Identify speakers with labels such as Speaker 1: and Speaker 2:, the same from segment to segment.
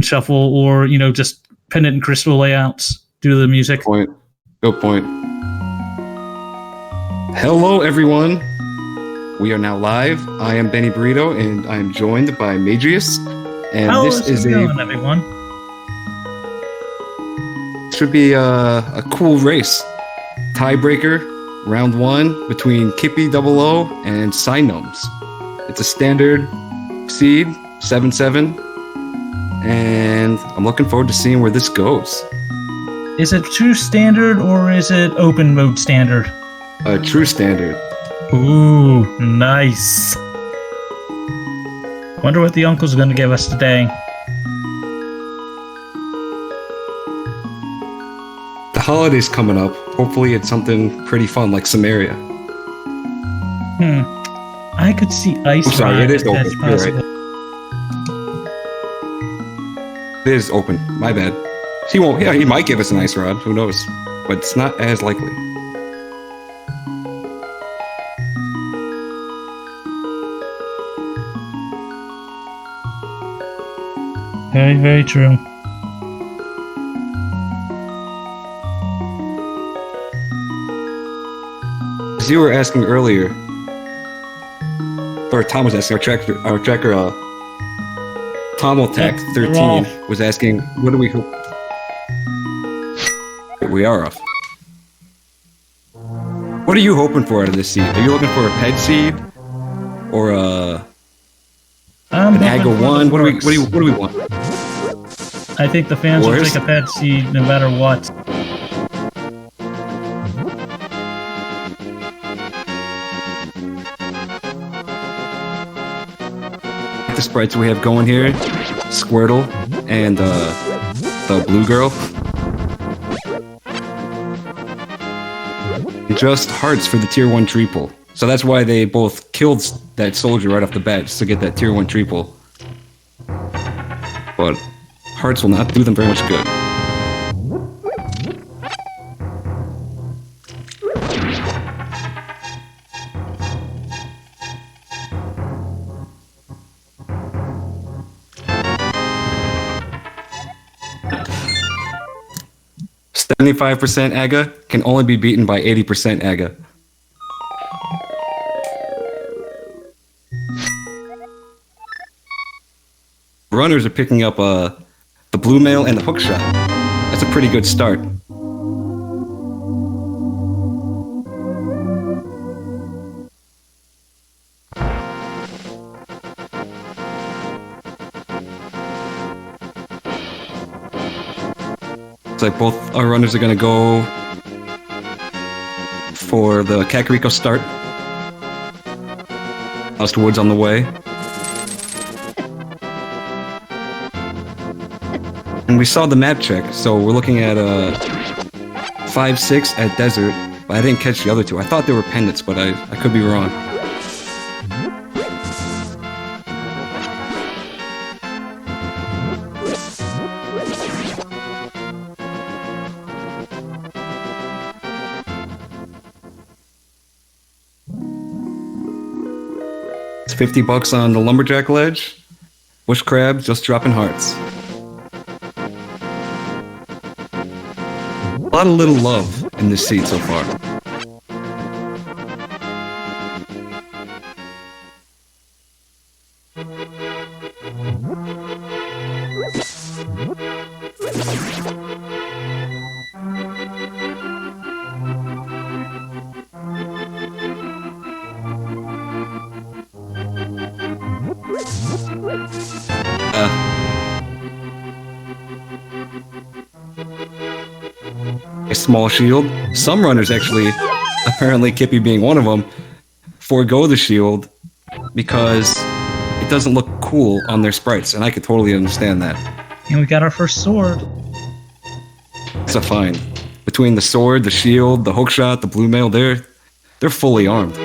Speaker 1: shuffle, or just pendant and crystal layouts due to the music.
Speaker 2: Good point. Hello, everyone. We are now live. I am Benny Burrito, and I am joined by Madrius. And
Speaker 1: How's it going, everyone?
Speaker 2: Should be a cool race. Tiebreaker, round 1 between Kippi00 and Signumbs. It's a standard seed, 7-7, and I'm looking forward to seeing where this goes.
Speaker 1: Is it true standard or is it open mode standard?
Speaker 2: True standard.
Speaker 1: Ooh, nice. Wonder what the uncle's going to give us today.
Speaker 2: The holiday's coming up. Hopefully it's something pretty fun like Samaria.
Speaker 1: I could see ice.
Speaker 2: I'm sorry, it is open.
Speaker 1: That's possible.
Speaker 2: Right. It is open. My bad. He won't. Yeah, he might give us an ice rod. Who knows? But it's not as likely.
Speaker 1: Very, very true.
Speaker 2: As you were asking earlier, or Tom was asking, our tracker, TomOlTac13 was asking, what do we hope? We are off. What are you hoping for out of this seed? Are you looking for a ped seed or an AGA 1? What do we want?
Speaker 1: I think the fans will take a ped seed no matter what.
Speaker 2: The sprites we have going here, Squirtle and the blue girl. Just hearts for the tier 1 triple. So that's why they both killed that soldier right off the bat, just to get that tier 1 triple. But hearts will not do them very much good. .75% AGA can only be beaten by 80% AGA. Runners are picking up the blue mail and the hookshot. That's a pretty good start. Looks like both our runners are going to go for the Kakariko start. Lost Woods on the way. And we saw the map check, so we're looking at 5-6 at Desert, but I didn't catch the other two. I thought they were pendants, but I could be wrong. It's $50 on the Lumberjack ledge. Bush Crab just dropping hearts. A lot of little love in this seed so far. A small shield. Some runners actually, apparently Kippi being one of them, forego the shield because it doesn't look cool on their sprites, and I could totally understand that.
Speaker 1: And we got our first sword.
Speaker 2: It's a fine. Between the sword, the shield, the hookshot, the blue mail, they're fully armed.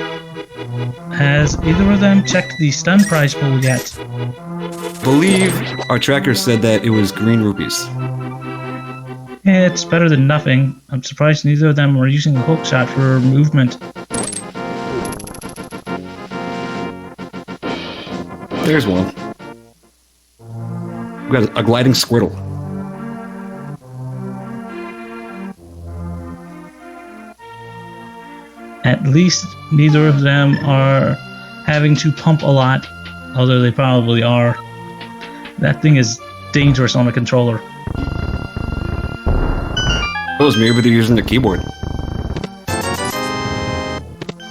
Speaker 1: Has either of them checked the stun prize pool yet?
Speaker 2: I believe our tracker said that it was green rupees.
Speaker 1: Yeah, it's better than nothing. I'm surprised neither of them were using the hookshot for movement.
Speaker 2: There's one. We got a gliding Squirtle.
Speaker 1: At least neither of them are having to pump a lot, although they probably are. That thing is dangerous on a controller.
Speaker 2: Maybe they're using the keyboard.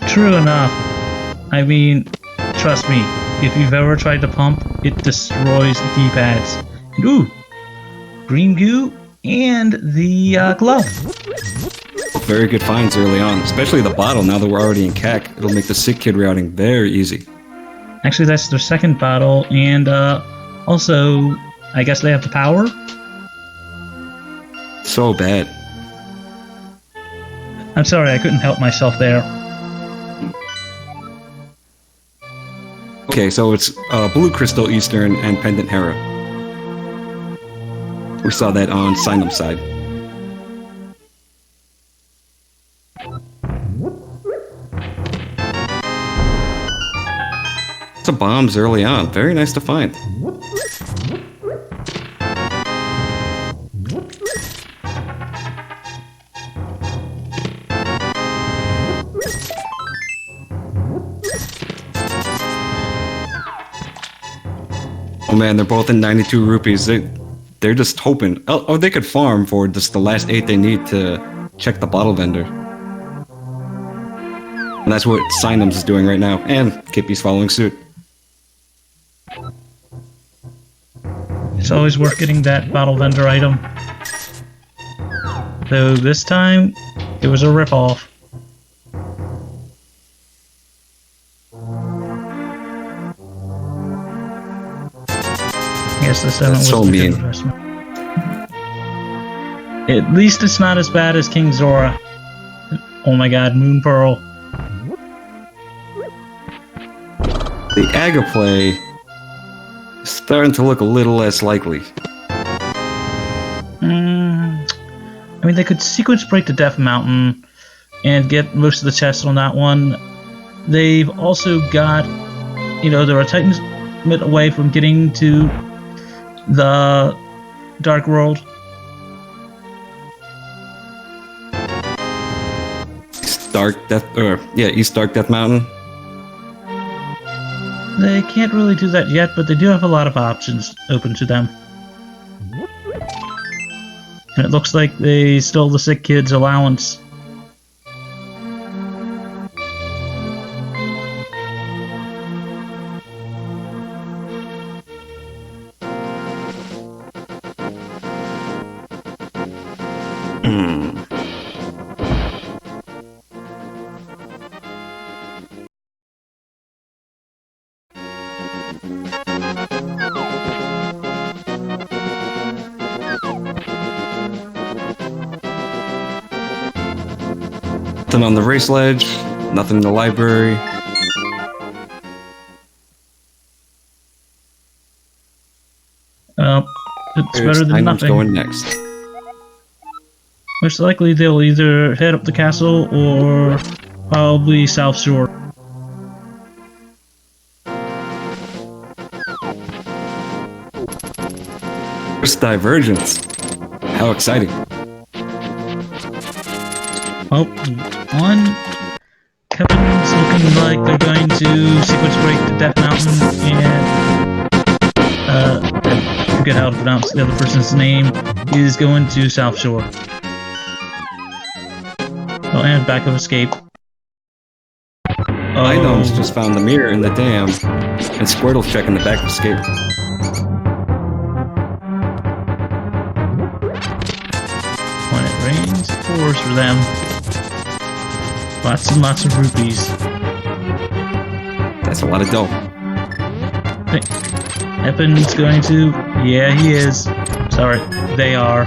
Speaker 1: True enough. I mean, trust me, if you've ever tried to pump, it destroys the D-pads. And ooh, green goo and the glove.
Speaker 2: Very good finds early on, especially the bottle. Now that we're already in CAC, it'll make the sick kid routing very easy.
Speaker 1: Actually, that's their second bottle, and also, I guess they have the power?
Speaker 2: So bad.
Speaker 1: I'm sorry, I couldn't help myself there.
Speaker 2: Okay, so it's Blue Crystal, Eastern, and Pendant Hera. We saw that on Signumbs side. Some bombs early on. Very nice to find. Oh man, they're both in 92 rupees. They're just hoping. Oh, they could farm for just the last 8 they need to check the bottle vendor. And that's what Signumbs is doing right now. And Kippi's following suit.
Speaker 1: It's always worth getting that bottle vendor item. Though this time, it was a ripoff. I guess the 7 was
Speaker 2: so
Speaker 1: a good
Speaker 2: mean.
Speaker 1: investment. At least it's not as bad as King Zora. Oh my god, Moon Pearl.
Speaker 2: The Agaplay is starting to look a little less likely.
Speaker 1: I mean, they could sequence break the Death Mountain and get most of the chests on that one. They've also got, you know, they're a Titan's bit away from getting to the Dark World.
Speaker 2: East Dark Death Mountain.
Speaker 1: They can't really do that yet, but they do have a lot of options open to them. And it looks like they stole the sick kid's allowance.
Speaker 2: Nothing on the race ledge, nothing in the library.
Speaker 1: It's
Speaker 2: There's
Speaker 1: better than
Speaker 2: Signumbs
Speaker 1: nothing.
Speaker 2: going next.
Speaker 1: Most likely they'll either head up the castle or probably South Shore.
Speaker 2: First divergence. How exciting.
Speaker 1: Oh, one. Kevin's looking like they're going to sequence break the Death Mountain and I forget how to pronounce the other person's name, is going to South Shore. Oh, and back of escape.
Speaker 2: Signumbs just found the mirror in the dam, and Squirtle's checking the back of escape.
Speaker 1: When it rains, it pours for them. Lots and lots of rupees.
Speaker 2: That's a lot of dough.
Speaker 1: Eppin's going to... Yeah, he is. Sorry, they are.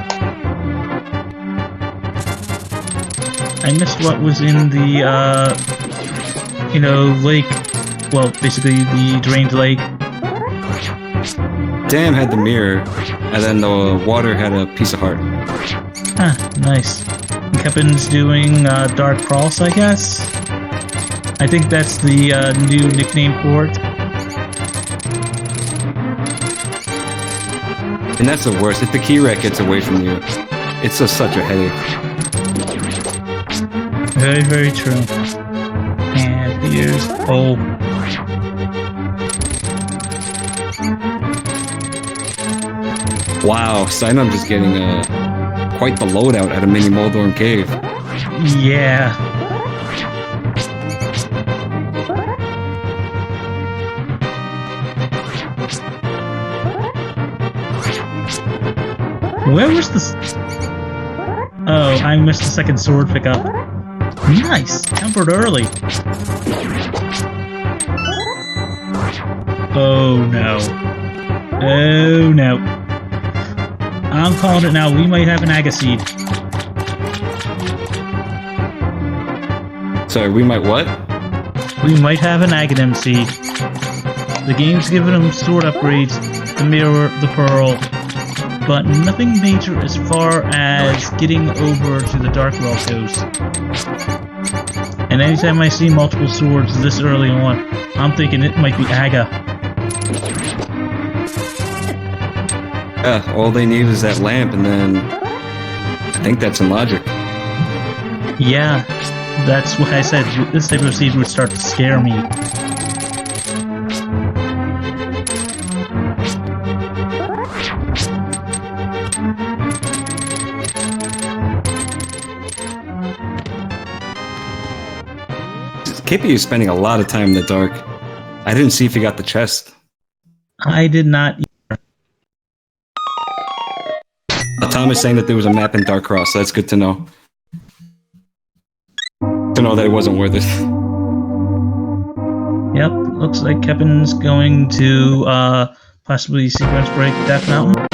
Speaker 1: I missed what was in the, you know, lake. Well, basically the drained lake.
Speaker 2: Dam had the mirror, and then the water had a piece of heart.
Speaker 1: Ah, nice. Kevin's doing Dark Cross, I guess? I think that's the new nickname for it.
Speaker 2: And that's the worst. If the key rack gets away from you, it's just such a headache.
Speaker 1: Very, very true. And here's oh.
Speaker 2: Wow, Signumbs is getting quite the loadout at a mini Moldorm cave.
Speaker 1: Yeah. Where was the... Oh, I missed the second sword pickup. Nice! Countered early. Oh no. Oh no. I'm calling it now. We might have an Agaseed.
Speaker 2: Sorry, we might what?
Speaker 1: We might have an Aghanim seed. The game's giving them sword upgrades, the mirror, the pearl, but nothing major as far as getting over to the Dark World goes. And anytime I see multiple swords this early on, I'm thinking it might be Aga.
Speaker 2: Yeah, all they need is that lamp, and then I think that's in logic.
Speaker 1: Yeah, that's what I said. This type of seed would start to scare me.
Speaker 2: Kippi is spending a lot of time in the dark. I didn't see if he got the chest.
Speaker 1: I did not.
Speaker 2: Tom is saying that there was a map in Dark Cross, so that's good to know. To know that it wasn't worth it.
Speaker 1: Yep, looks like Kevin's going to possibly sequence break Death Mountain.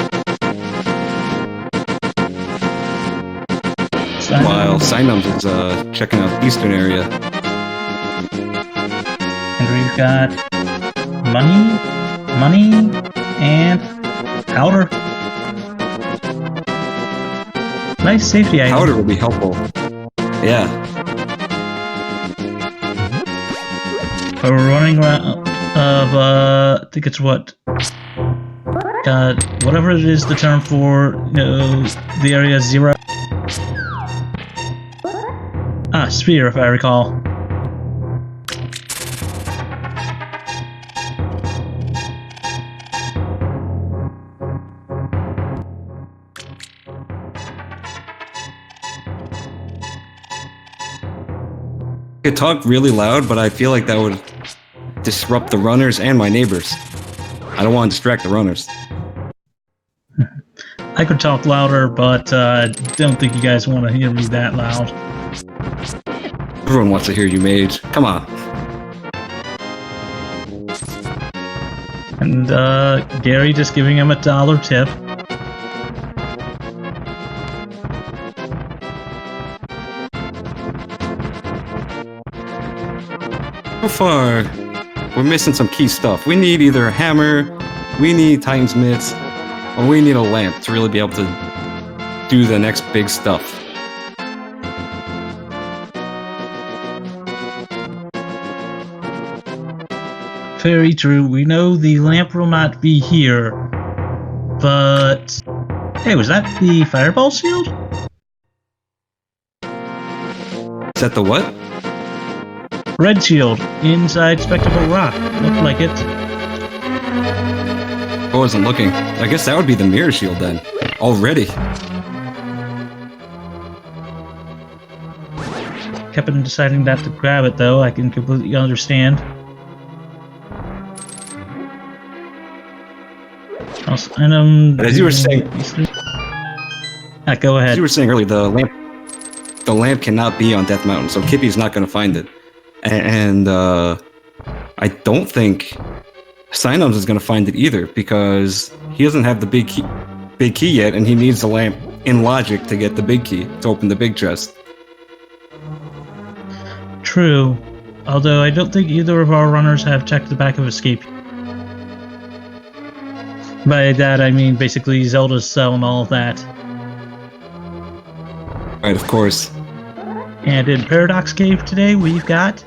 Speaker 2: While Signumbs is checking out the eastern area.
Speaker 1: And we've got money, and powder. Nice safety item.
Speaker 2: Powder will be helpful. Yeah.
Speaker 1: We're running out of, I think it's what? Whatever it is the term for, the area 0. Ah, sphere, if I recall.
Speaker 2: I could talk really loud, but I feel like that would disrupt the runners and my neighbors. I don't want to distract the runners.
Speaker 1: I could talk louder, but don't think you guys want to hear me that loud.
Speaker 2: Everyone wants to hear you, Mage. Come on.
Speaker 1: And Gary just giving him $1 tip.
Speaker 2: So far, we're missing some key stuff. We need either a hammer, we need Titan's mitts, or we need a lamp to really be able to do the next big stuff.
Speaker 1: Very true. We know the lamp will not be here, but... Hey, was that the fireball shield?
Speaker 2: Is that the what?
Speaker 1: Red shield, inside Spectacle Rock. Looked like it.
Speaker 2: I wasn't looking. I guess that would be the mirror shield then. Already.
Speaker 1: Kept on deciding not to grab it, though. I can completely understand.
Speaker 2: As you were saying,
Speaker 1: go ahead.
Speaker 2: as you were saying earlier, the lamp cannot be on Death Mountain, so Kippi's not going to find it. And I don't think Signumbs is going to find it either, because he doesn't have the big key yet, and he needs the lamp in logic to get the big key to open the big chest.
Speaker 1: True, although I don't think either of our runners have checked the back of Escape. By that I mean basically Zelda's cell and all of that.
Speaker 2: Right, of course.
Speaker 1: And in Paradox Cave today we've got...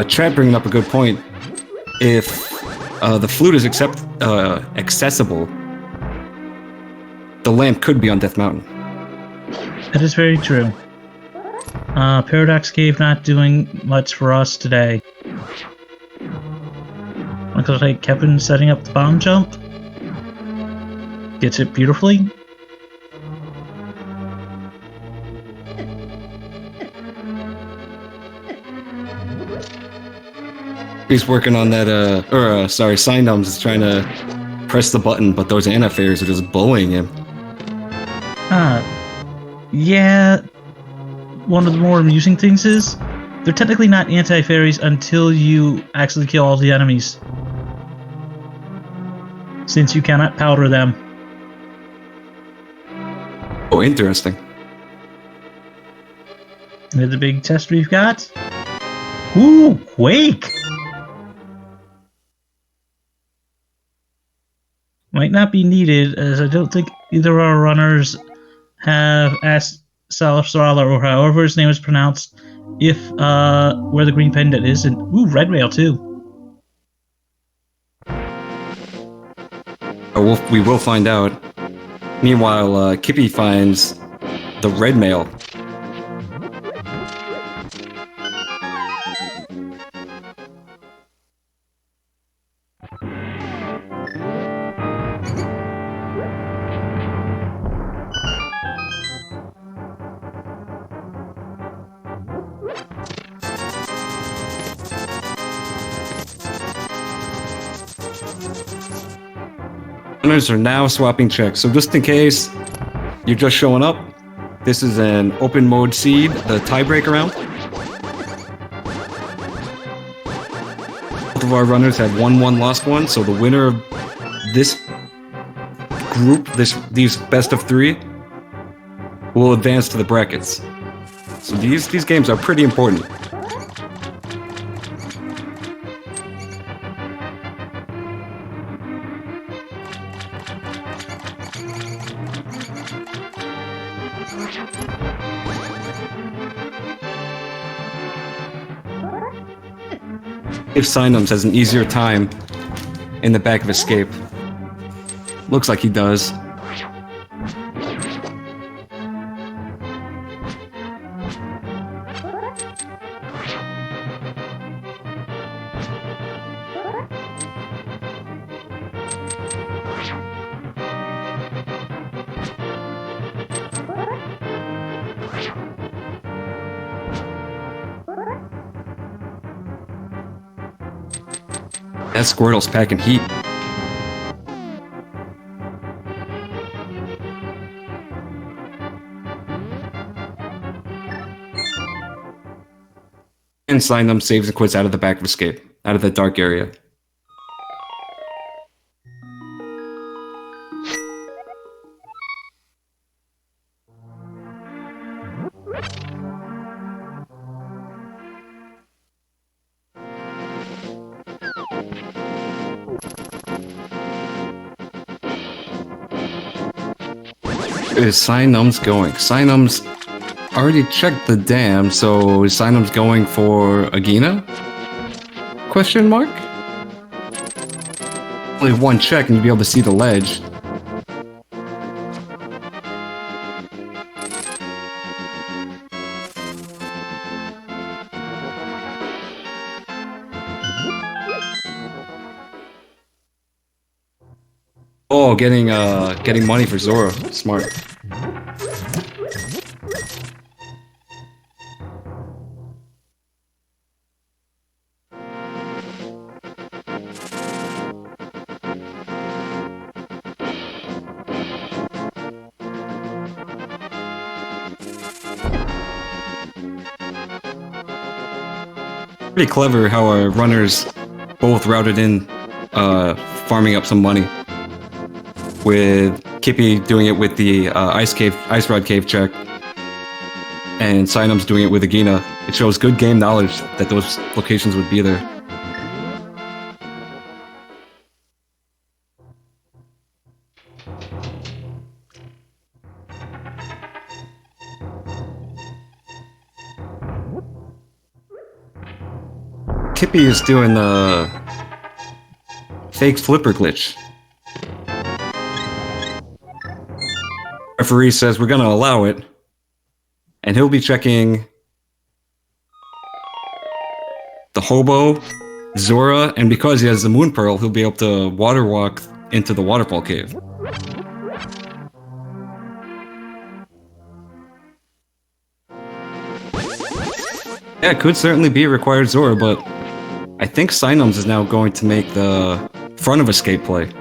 Speaker 2: Trap bringing up a good point. If the flute is accessible. The lamp could be on Death Mountain.
Speaker 1: That is very true. Paradox Cave not doing much for us today. Looks like Kevin setting up the bomb jump. Gets it beautifully.
Speaker 2: He's working on that, Signumbs is trying to press the button, but those anti-fairies are just bullying him.
Speaker 1: Yeah. One of the more amusing things is, they're technically not anti-fairies until you actually kill all the enemies. Since you cannot powder them.
Speaker 2: Oh, interesting.
Speaker 1: And the big test we've got. Ooh, Quake! Might not be needed, as I don't think either of our runners have asked Salafstrala, or however his name is pronounced, if where the green pendant is, and ooh, red rail too.
Speaker 2: We will find out. Meanwhile, Kippi finds the red mail. Runners are now swapping checks, so just in case you're just showing up, this is an open mode seed, the tiebreaker round. Both of our runners had won one, lost one, so the winner of this group, these best of three, will advance to the brackets. So these games are pretty important. If Signumbs has an easier time in the back of Escape. Looks like he does. That Squirtle's packing heat. And Signumbs saves and quits out of the back of Escape, out of the dark area. Is Signumbs going? Signumbs already checked the dam, so is Signumbs going for Agina? Question mark? Only one check and you'll be able to see the ledge. Oh, getting money for Zora. Smart. Pretty clever how our runners both routed in, farming up some money. With Kippi doing it with the Ice Rod Cave check, and Signumbs doing it with Agina. It shows good game knowledge that those locations would be there. Kippi is doing fake flipper glitch. Referee says we're gonna allow it, and he'll be checking the Hobo, Zora, and because he has the Moon Pearl, he'll be able to water walk into the waterfall cave. Yeah, it could certainly be a required Zora, but I think Signumbs is now going to make the front of escape play.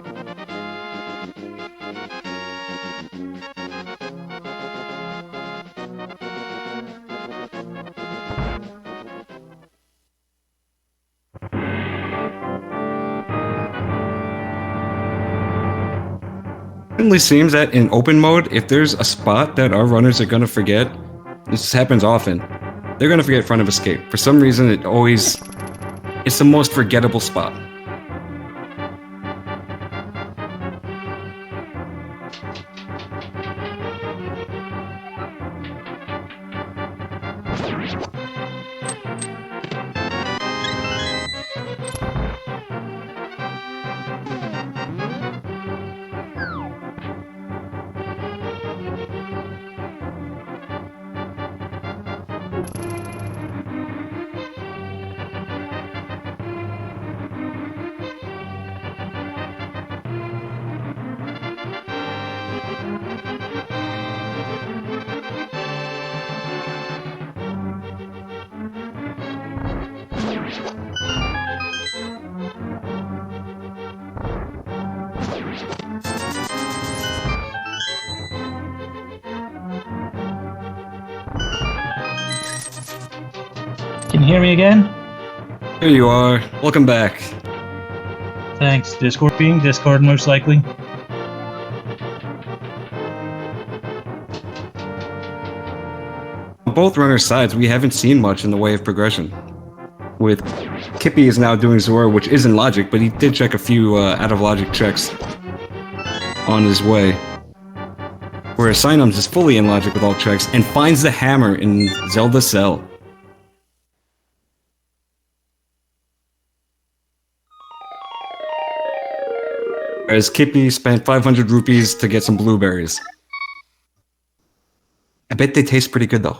Speaker 2: It certainly seems that in open mode, if there's a spot that our runners are gonna forget, this happens often, they're gonna forget front of escape. For some reason, it's the most forgettable spot.
Speaker 1: Can you hear me again?
Speaker 2: Here you are. Welcome back.
Speaker 1: Thanks. Discord being Discord, most likely.
Speaker 2: On both runners' sides, we haven't seen much in the way of progression. With Kippi is now doing Zora, which isn't logic, but he did check a few out-of-logic checks on his way. Whereas Signumbs is fully in logic with all checks and finds the hammer in Zelda's cell. Whereas Kippi spent 500 rupees to get some blueberries. I bet they taste pretty good though.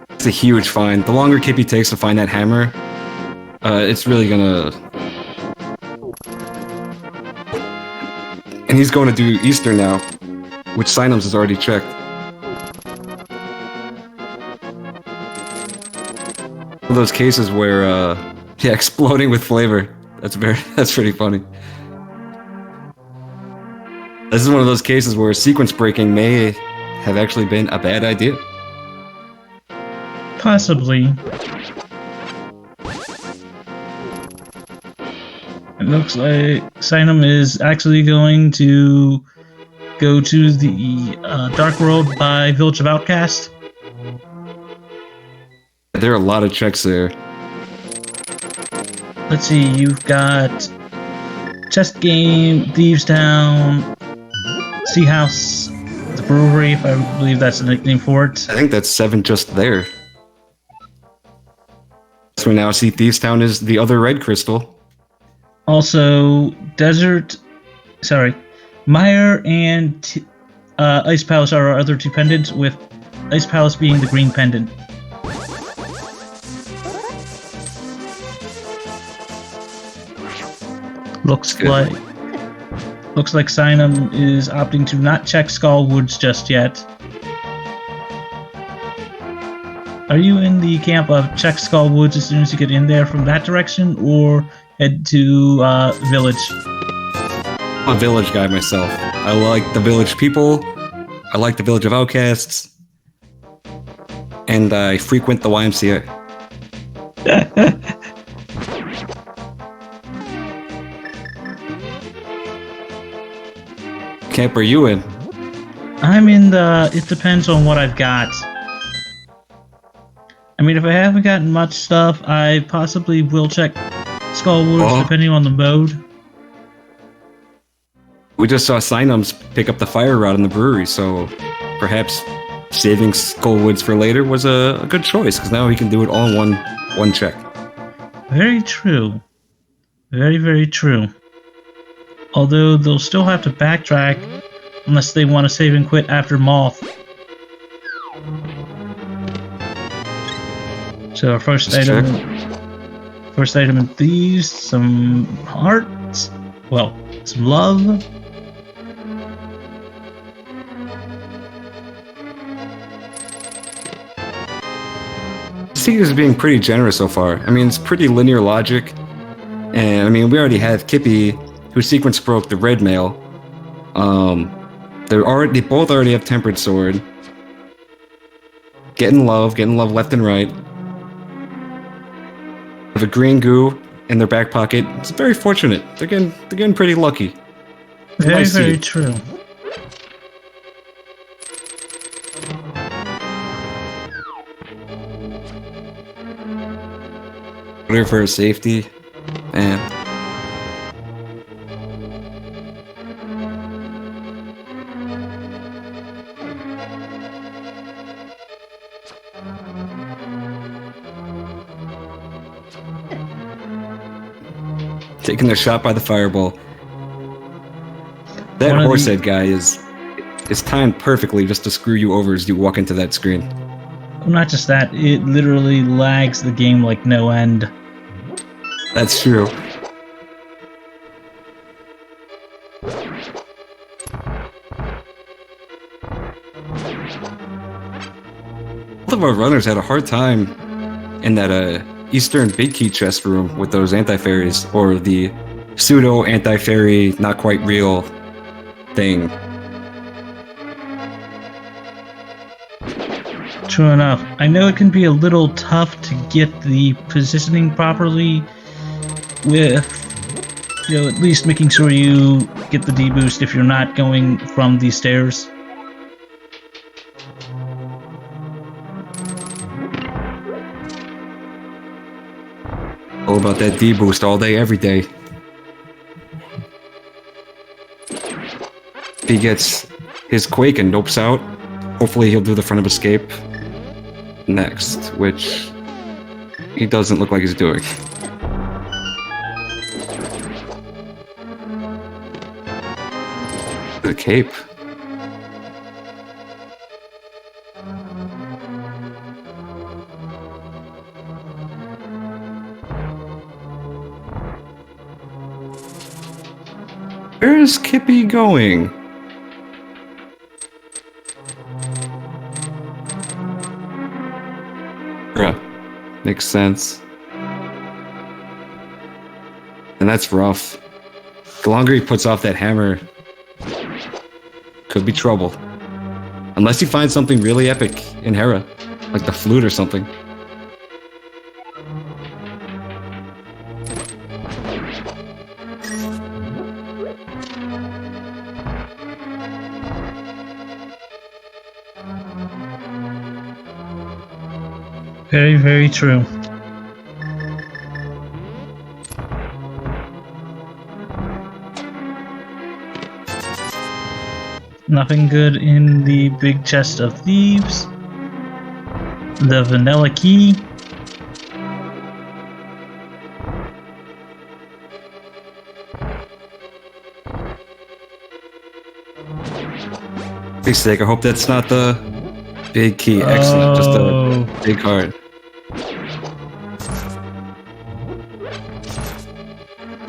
Speaker 2: It's a huge find. The longer Kippi takes to find that hammer, it's really gonna... And he's going to do Easter now, which Signumbs has already checked. One of those cases where, yeah, exploding with flavor. That's pretty funny. This is one of those cases where sequence breaking may have actually been a bad idea.
Speaker 1: Possibly. It looks like Signum is actually going to go to the Dark World by Village of Outcast.
Speaker 2: There are a lot of checks there.
Speaker 1: Let's see, you've got Chest Game, Thieves Town, Sea House, the Brewery, if I believe that's the nickname for it.
Speaker 2: I think that's 7 just there. So we now see Thieves Town is the other red crystal.
Speaker 1: Also, Mire and Ice Palace are our other two pendants, with Ice Palace being the green pendant. Looks like Signum is opting to not check Skullwoods just yet. Are you in the camp of check Skullwoods as soon as you get in there from that direction, or head to Village?
Speaker 2: I'm a Village guy myself. I like the Village people, I like the Village of Outcasts, and I frequent the YMCA. Camp are you in?
Speaker 1: I'm in the... It depends on what I've got. I mean, if I haven't gotten much stuff, I possibly will check Skullwoods, depending on the mode.
Speaker 2: We just saw Signumbs pick up the fire rod in the brewery, so perhaps saving Skullwoods for later was a good choice, because now he can do it all in one check.
Speaker 1: Very true. Very, very true. Although they'll still have to backtrack unless they want to save and quit after Moth. So our first item in thieves, some hearts, well, some love.
Speaker 2: Seed is being pretty generous so far. I mean, it's pretty linear logic. And I mean, we already have Kippi, who sequence broke the red mail. They both already have Tempered Sword. Getting love left and right. Have a green goo in their back pocket. It's very fortunate. They're getting pretty lucky.
Speaker 1: Very, very true.
Speaker 2: Clear for safety, and taking the shot by the fireball. That horsehead guy is timed perfectly just to screw you over as you walk into that screen.
Speaker 1: Well, not just that, it literally lags the game like no end.
Speaker 2: That's true. Both of our runners had a hard time in that Eastern Big Key chest room with those anti-fairies, or the pseudo anti-fairy, not quite real thing.
Speaker 1: True enough. I know it can be a little tough to get the positioning properly with, at least making sure you get the D-boost if you're not going from these stairs.
Speaker 2: All about that D-boost all day, every day. If he gets his Quake and nopes out, hopefully he'll do the front of escape next, which he doesn't look like he's doing. The cape. Where is Kippi going? Bruh. Makes sense. And that's rough. The longer he puts off that hammer, could be trouble. Unless he finds something really epic in Hera, like the flute or something.
Speaker 1: Very, very true. Nothing good in the big chest of thieves. The vanilla key.
Speaker 2: Big sake, I hope that's not the big key. Excellent. Just a big heart.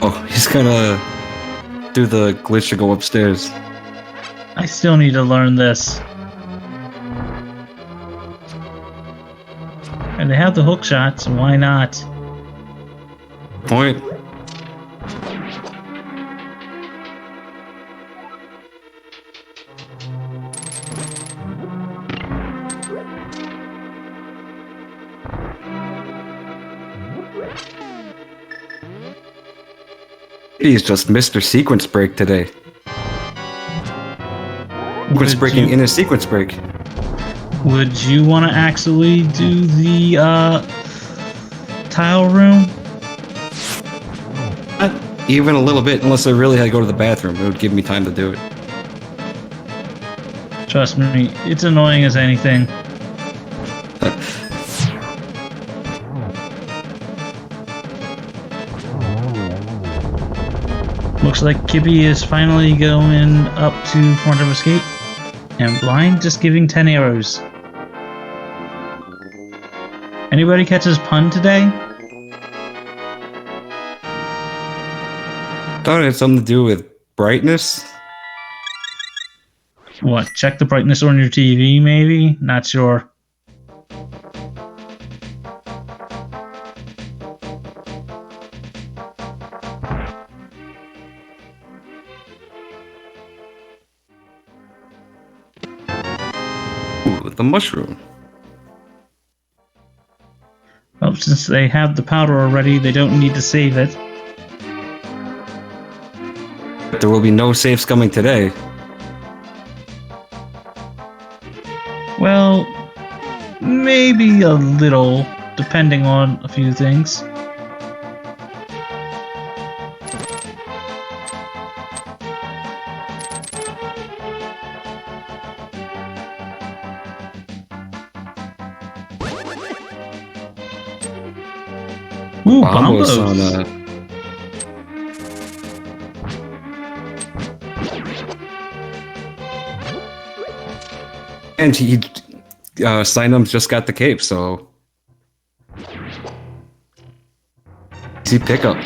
Speaker 2: Oh, he's gonna do the glitch to go upstairs.
Speaker 1: I still need to learn this. And they have the hook shot, so why not?
Speaker 2: Point. He's just Mr. Sequence Break today. Sequence breaking in a sequence break.
Speaker 1: Would you want to actually do the tile room?
Speaker 2: Not even a little bit, unless I really had to go to the bathroom. It would give me time to do it.
Speaker 1: Trust me, it's annoying as anything. Looks like Kippi is finally going up to front of escape, and Blind just giving 10 arrows. Anybody catch his pun today?
Speaker 2: Thought it had something to do with brightness.
Speaker 1: What, check the brightness on your TV, maybe? Not sure.
Speaker 2: Ooh, the mushroom.
Speaker 1: Well, since they have the powder already, they don't need to save it.
Speaker 2: There will be no saves coming today.
Speaker 1: Well, maybe a little, depending on a few things. Ooh,
Speaker 2: Bombos
Speaker 1: bombos!
Speaker 2: on and Signumbs just got the cape, so easy pickup.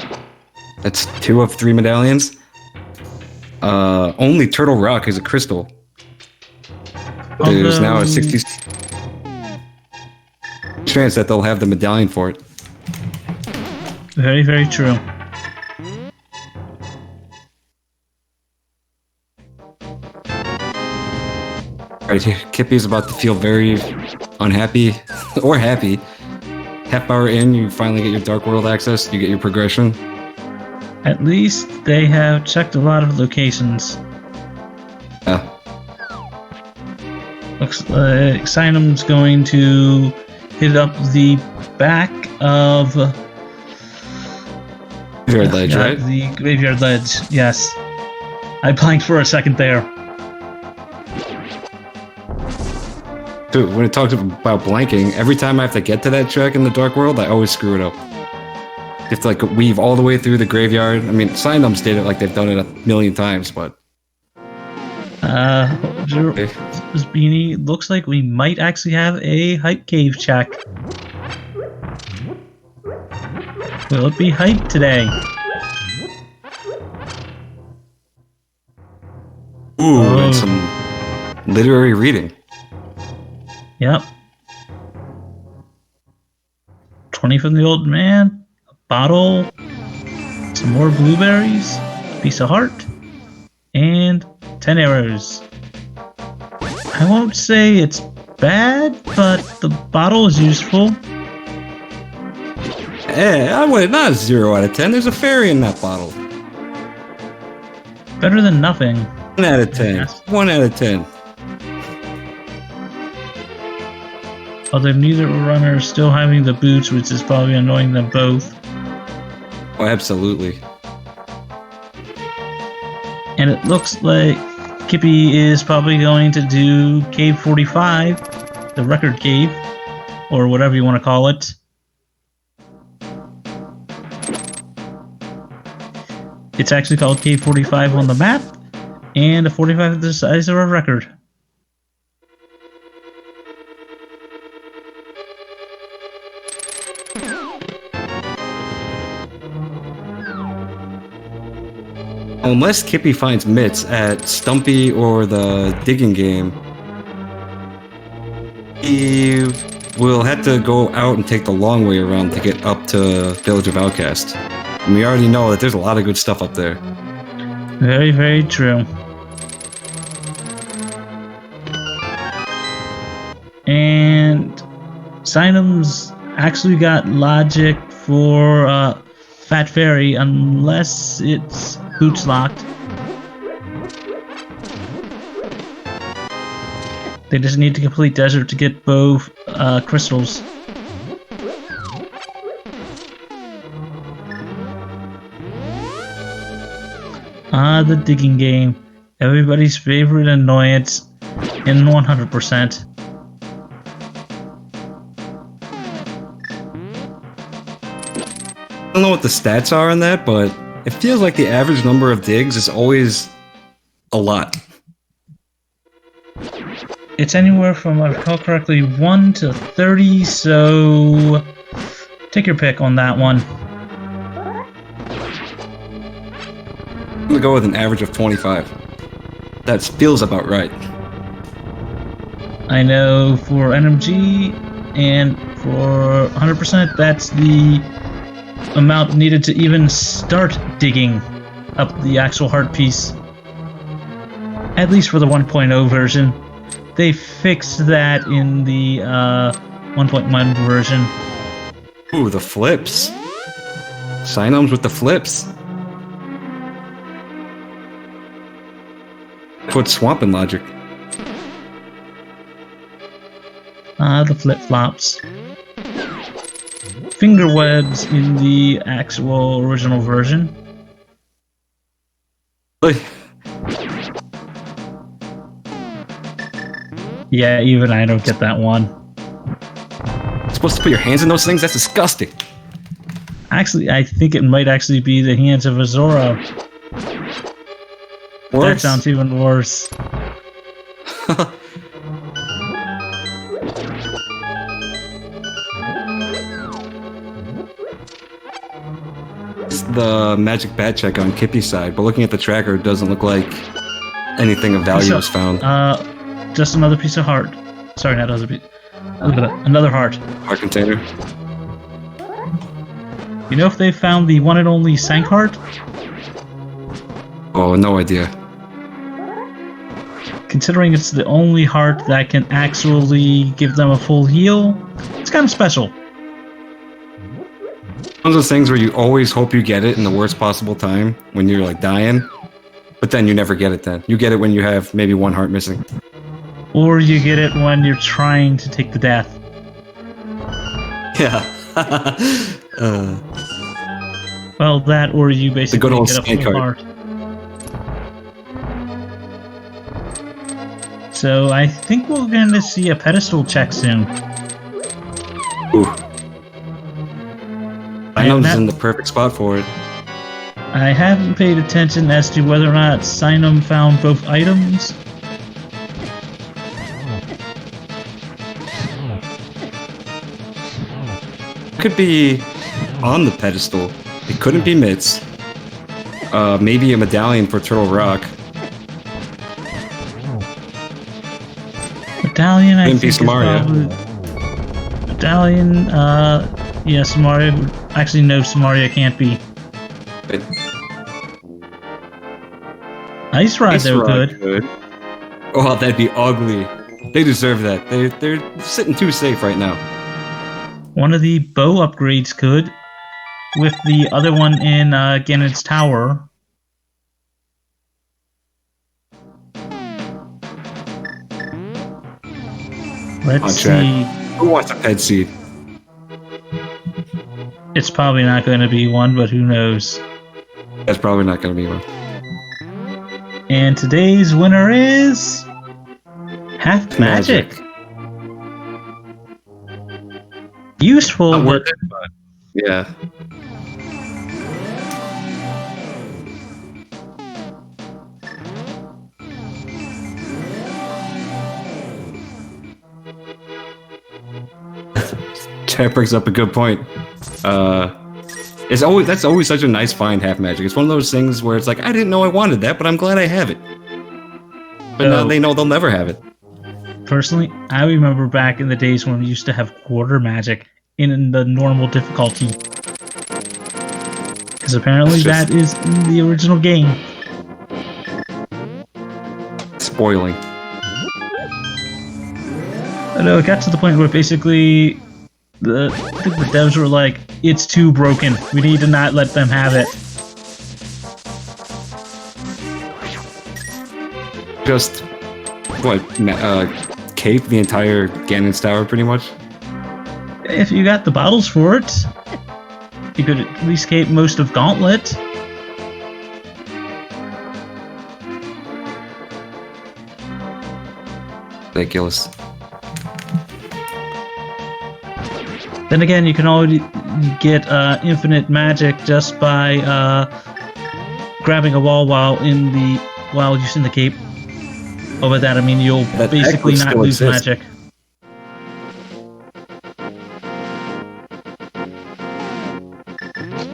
Speaker 2: That's 2 of 3 medallions. Only Turtle Rock is a crystal. There's now a 60 chance that they'll have the medallion for it.
Speaker 1: Very, very true.
Speaker 2: Right here, Kippy's about to feel very unhappy or happy. Half hour in, you finally get your Dark World access. You get your progression.
Speaker 1: At least they have checked a lot of locations.
Speaker 2: Yeah.
Speaker 1: Looks like Signumbs going to hit up the back of
Speaker 2: Graveyard Ledge, right?
Speaker 1: The Graveyard Ledge, yes. I blanked for a second there.
Speaker 2: Dude, when it talks about blanking, every time I have to get to that track in the Dark World, I always screw it up. You have to like weave all the way through the graveyard. I mean, Signumbs did it like they've done it 1,000,000 times, but...
Speaker 1: This Beanie, looks like we might actually have a hype cave check. Will it be hype today?
Speaker 2: Ooh, and some literary reading.
Speaker 1: Yep. 20 from the old man, a bottle, some more blueberries, a piece of heart, and 10 arrows. I won't say it's bad, but the bottle is useful.
Speaker 2: Eh, I would not 0 out of 10. There's a fairy in that bottle.
Speaker 1: Better than nothing.
Speaker 2: 1 out of 10.
Speaker 1: Yes.
Speaker 2: 1 out of 10.
Speaker 1: Although neither runner is still having the boots, which is probably annoying them both.
Speaker 2: Oh, absolutely.
Speaker 1: And it looks like Kippi is probably going to do Cave 45, the record cave, or whatever you want to call it. It's actually called Cave 45 on the map, and a 45 is the size of a record.
Speaker 2: Unless Kippi finds mitts at Stumpy or the digging game, he will have to go out and take the long way around to get up to Village of Outcast. And we already know that there's a lot of good stuff up there.
Speaker 1: Very, very true. And Signumbs actually got logic for Fat Fairy, unless it's Hoots locked. They just need to complete Desert to get both crystals. The digging game. Everybody's favorite annoyance. in 100%.
Speaker 2: I don't know what the stats are on that, but it feels like the average number of digs is always a lot.
Speaker 1: It's anywhere from, if I recall correctly, 1 to 30, so take your pick on that one.
Speaker 2: I'm gonna go with an average of 25. That feels about right.
Speaker 1: I know for NMG and for 100%, that's the amount needed to even start digging up the actual heart piece. At least for the 1.0 version. They fixed that in the 1.1 version.
Speaker 2: Ooh, the flips. Signumbs with the flips. Put swamping logic.
Speaker 1: The flip-flops. Finger webs in the actual original version. Yeah, even I don't get that one.
Speaker 2: You're supposed to put your hands in those things? That's disgusting.
Speaker 1: Actually, I think it might actually be the hands of Azora.
Speaker 2: Worse.
Speaker 1: That sounds even worse.
Speaker 2: It's the magic bat check on Kippi's side, but looking at the tracker, it doesn't look like anything of value was found.
Speaker 1: Just another piece of heart. Sorry, not another piece. Another heart.
Speaker 2: Heart container.
Speaker 1: You know if they found the one and only Sank heart?
Speaker 2: Oh, no idea.
Speaker 1: Considering it's the only heart that can actually give them a full heal, it's kind of special.
Speaker 2: One of those things where you always hope you get it in the worst possible time when you're like dying, but then you never get it then. You get it when you have maybe one heart missing.
Speaker 1: Or you get it when you're trying to take the death.
Speaker 2: Yeah.
Speaker 1: Well, that or you basically
Speaker 2: good old
Speaker 1: get a
Speaker 2: snake
Speaker 1: full
Speaker 2: heart.
Speaker 1: heart. So I think we're going to see a pedestal check soon.
Speaker 2: Ooh. Signumbs is in the perfect spot for it.
Speaker 1: I haven't paid attention as to whether or not Signum found both items.
Speaker 2: Could be on the pedestal. It couldn't be mitts. Maybe a medallion for Turtle Rock.
Speaker 1: Medallion, I
Speaker 2: Couldn't be
Speaker 1: think, is
Speaker 2: Samaria.
Speaker 1: probably... Medallion, yeah, Samaria... Actually, no, Samaria can't be.
Speaker 2: But
Speaker 1: Ice Rod, though,
Speaker 2: Rod
Speaker 1: good.
Speaker 2: Oh, that'd be ugly. They deserve that. They're sitting too safe right now.
Speaker 1: One of the bow upgrades could, with the other one in Ganon's Tower. Let's see.
Speaker 2: Who wants a ped seed?
Speaker 1: It's probably not going to be one, but who knows.
Speaker 2: That's probably not going to be one.
Speaker 1: And today's winner is... Half Magic. Useful,
Speaker 2: Not
Speaker 1: but...
Speaker 2: worth it, but yeah. Chat brings up a good point. That's always such a nice find, Half Magic. It's one of those things where it's like, I didn't know I wanted that, but I'm glad I have it. But now they know they'll never have it.
Speaker 1: Personally, I remember back in the days when we used to have quarter magic in the normal difficulty. Because apparently that is in the original game.
Speaker 2: Spoiling.
Speaker 1: I know, it got to the point where basically I think the devs were like, it's too broken. We need to not let them have it.
Speaker 2: Just, what, cape the entire Ganon's Tower, pretty much?
Speaker 1: If you got the bottles for it, you could at least cape most of Gauntlet.
Speaker 2: Ridiculous.
Speaker 1: Then again, you can already get infinite magic just by grabbing a wall while using the cape. Oh, by that I mean you'll
Speaker 2: That
Speaker 1: basically
Speaker 2: actually
Speaker 1: not
Speaker 2: still
Speaker 1: lose
Speaker 2: exists.
Speaker 1: magic.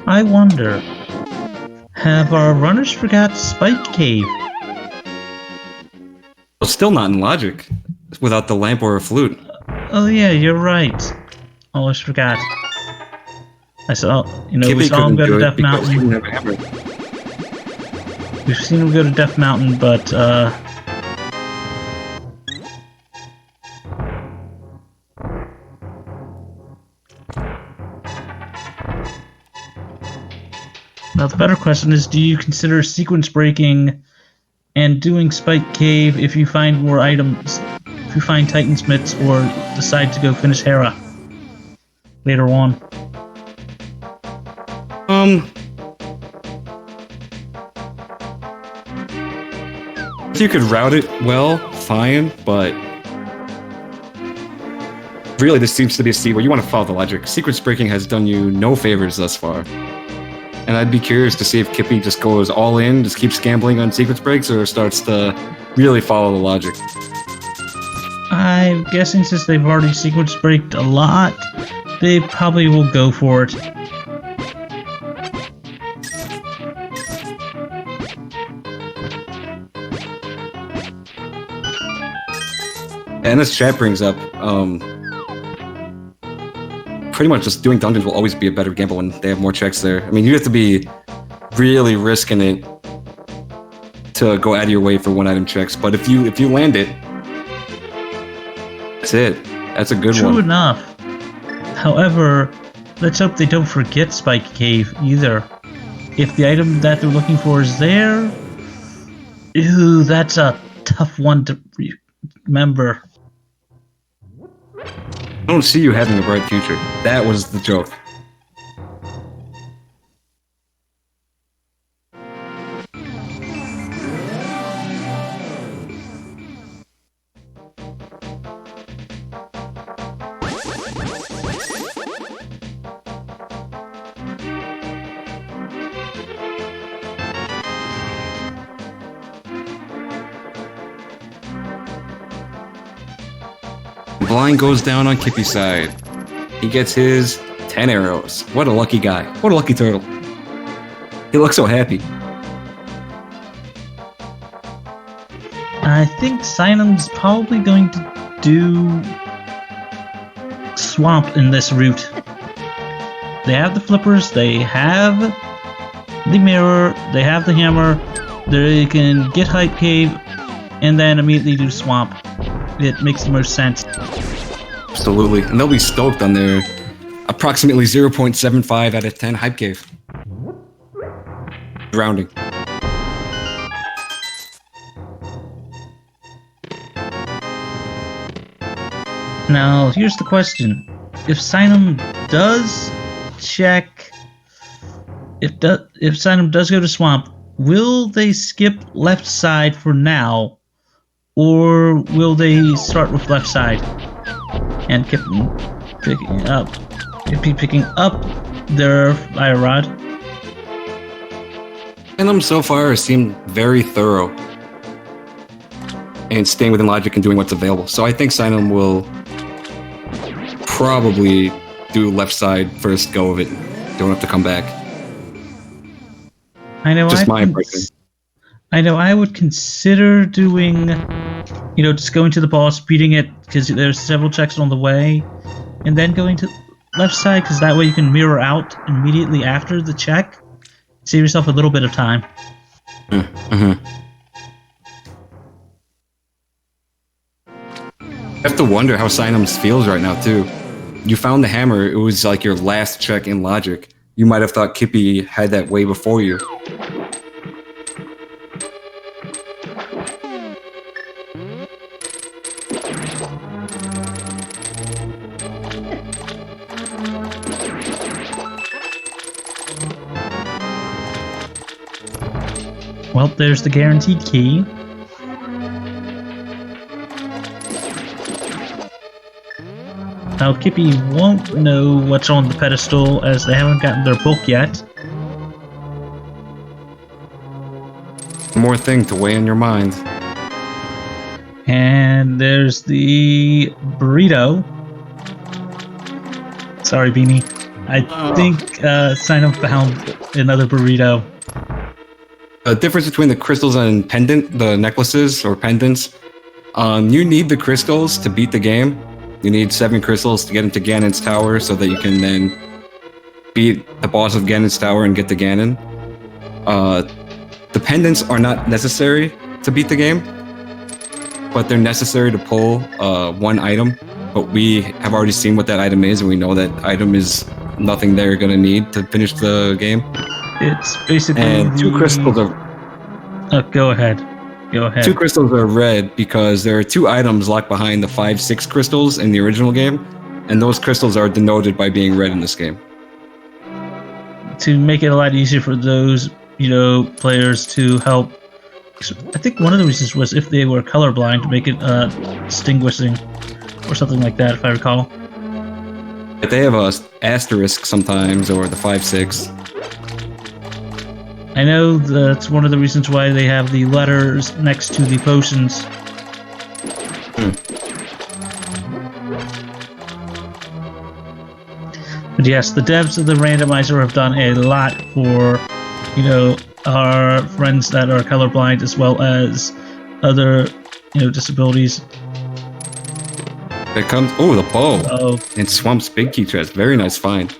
Speaker 1: I wonder, have our runners forgot Spike Cave?
Speaker 2: Well, still not in logic without the lamp or a flute.
Speaker 1: Oh yeah, you're right. Almost forgot. I saw, we
Speaker 2: Kippi
Speaker 1: saw him
Speaker 2: couldn't
Speaker 1: go to
Speaker 2: do it
Speaker 1: Death
Speaker 2: because he
Speaker 1: Mountain.
Speaker 2: didn't have a hammer.
Speaker 1: We've seen him go to Death Mountain, but now the better question is, do you consider sequence breaking and doing Spike Cave if you find more items, if you find Titansmiths, or decide to go finish Hera later on?
Speaker 2: If you could route it well, fine, but really this seems to be a seed where you want to follow the logic. Sequence breaking has done you no favors thus far. And I'd be curious to see if Kippi just goes all in, just keeps gambling on sequence breaks, or starts to really follow the logic.
Speaker 1: I'm guessing since they've already sequence breaked a lot, they probably will go for it.
Speaker 2: And this chat brings up, pretty much just doing dungeons will always be a better gamble when they have more checks there. I mean, you have to be really risking it to go out of your way for one item checks, but if you land it, that's it. That's a good one.
Speaker 1: True enough. However, let's hope they don't forget Spike Cave either. If the item that they're looking for is there, ooh, that's a tough one to remember.
Speaker 2: I don't see you having a bright future. That was the joke. Blind goes down on Kippi's side. He gets his 10 arrows. What a lucky guy. What a lucky turtle. He looks so happy.
Speaker 1: I think Signumbs probably going to do Swamp in this route. They have the flippers, they have the mirror, they have the hammer, they can get Hype Cave, and then immediately do Swamp. It makes the most sense.
Speaker 2: Absolutely. And they'll be stoked on their approximately 0.75 out of 10 Hype Cave. Rounding.
Speaker 1: Now, here's the question. If Signum does check... If Signum does go to Swamp, will they skip left side for now? Or will they start with left side? And keep picking up their fire rod.
Speaker 2: And them so far have seemed very thorough. And staying within logic and doing what's available. So I think Signum will probably do left side first go of it. Don't have to come back.
Speaker 1: I know.
Speaker 2: Just my impression.
Speaker 1: I know. I would consider doing, just going to the boss, beating it because there's several checks on the way, and then going to left side because that way you can mirror out immediately after the check. Save yourself a little bit of time.
Speaker 2: Mm-hmm. I have to wonder how Signumbs feels right now too. You found the hammer. It was like your last check in logic. You might have thought Kippi had that way before you.
Speaker 1: Well, there's the guaranteed key. Now, Kippi won't know what's on the pedestal as they haven't gotten their book yet.
Speaker 2: One more thing to weigh in your mind.
Speaker 1: And there's the burrito. Sorry, Beanie. I think Signumbs found another burrito.
Speaker 2: The difference between the crystals and the necklaces or pendants. You need the crystals to beat the game. You need 7 crystals to get into Ganon's tower so that you can then beat the boss of Ganon's tower and get to Ganon. The pendants are not necessary to beat the game, but they're necessary to pull one item. But we have already seen what that item is, and we know that item is nothing they're gonna need to finish the game.
Speaker 1: It's basically
Speaker 2: And 2 crystals are...
Speaker 1: go ahead. Go ahead.
Speaker 2: 2 crystals are red because there are 2 items locked behind the 5-6 crystals in the original game, and those crystals are denoted by being red in this game.
Speaker 1: To make it a lot easier for those, players to help. I think one of the reasons was if they were colorblind to make it distinguishing or something like that, if I recall.
Speaker 2: But they have a asterisk sometimes, or the 5-6.
Speaker 1: I know that's one of the reasons why they have the letters next to the potions. But yes, the devs of the randomizer have done a lot for, our friends that are colorblind as well as other, disabilities.
Speaker 2: There comes... Oh, the bow!
Speaker 1: Oh.
Speaker 2: And Swamp's big key chest. Very nice find.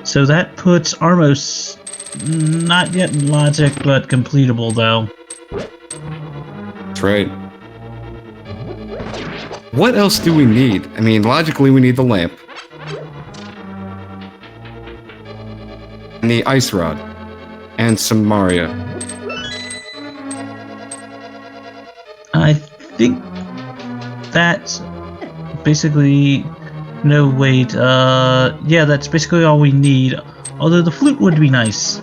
Speaker 1: So that puts Armos not yet in logic, but completable, though.
Speaker 2: That's right. What else do we need? I mean, logically, we need the lamp. And the ice rod. And some Mario.
Speaker 1: I think that's basically... No, wait, yeah, that's basically all we need. Although the flute would be nice.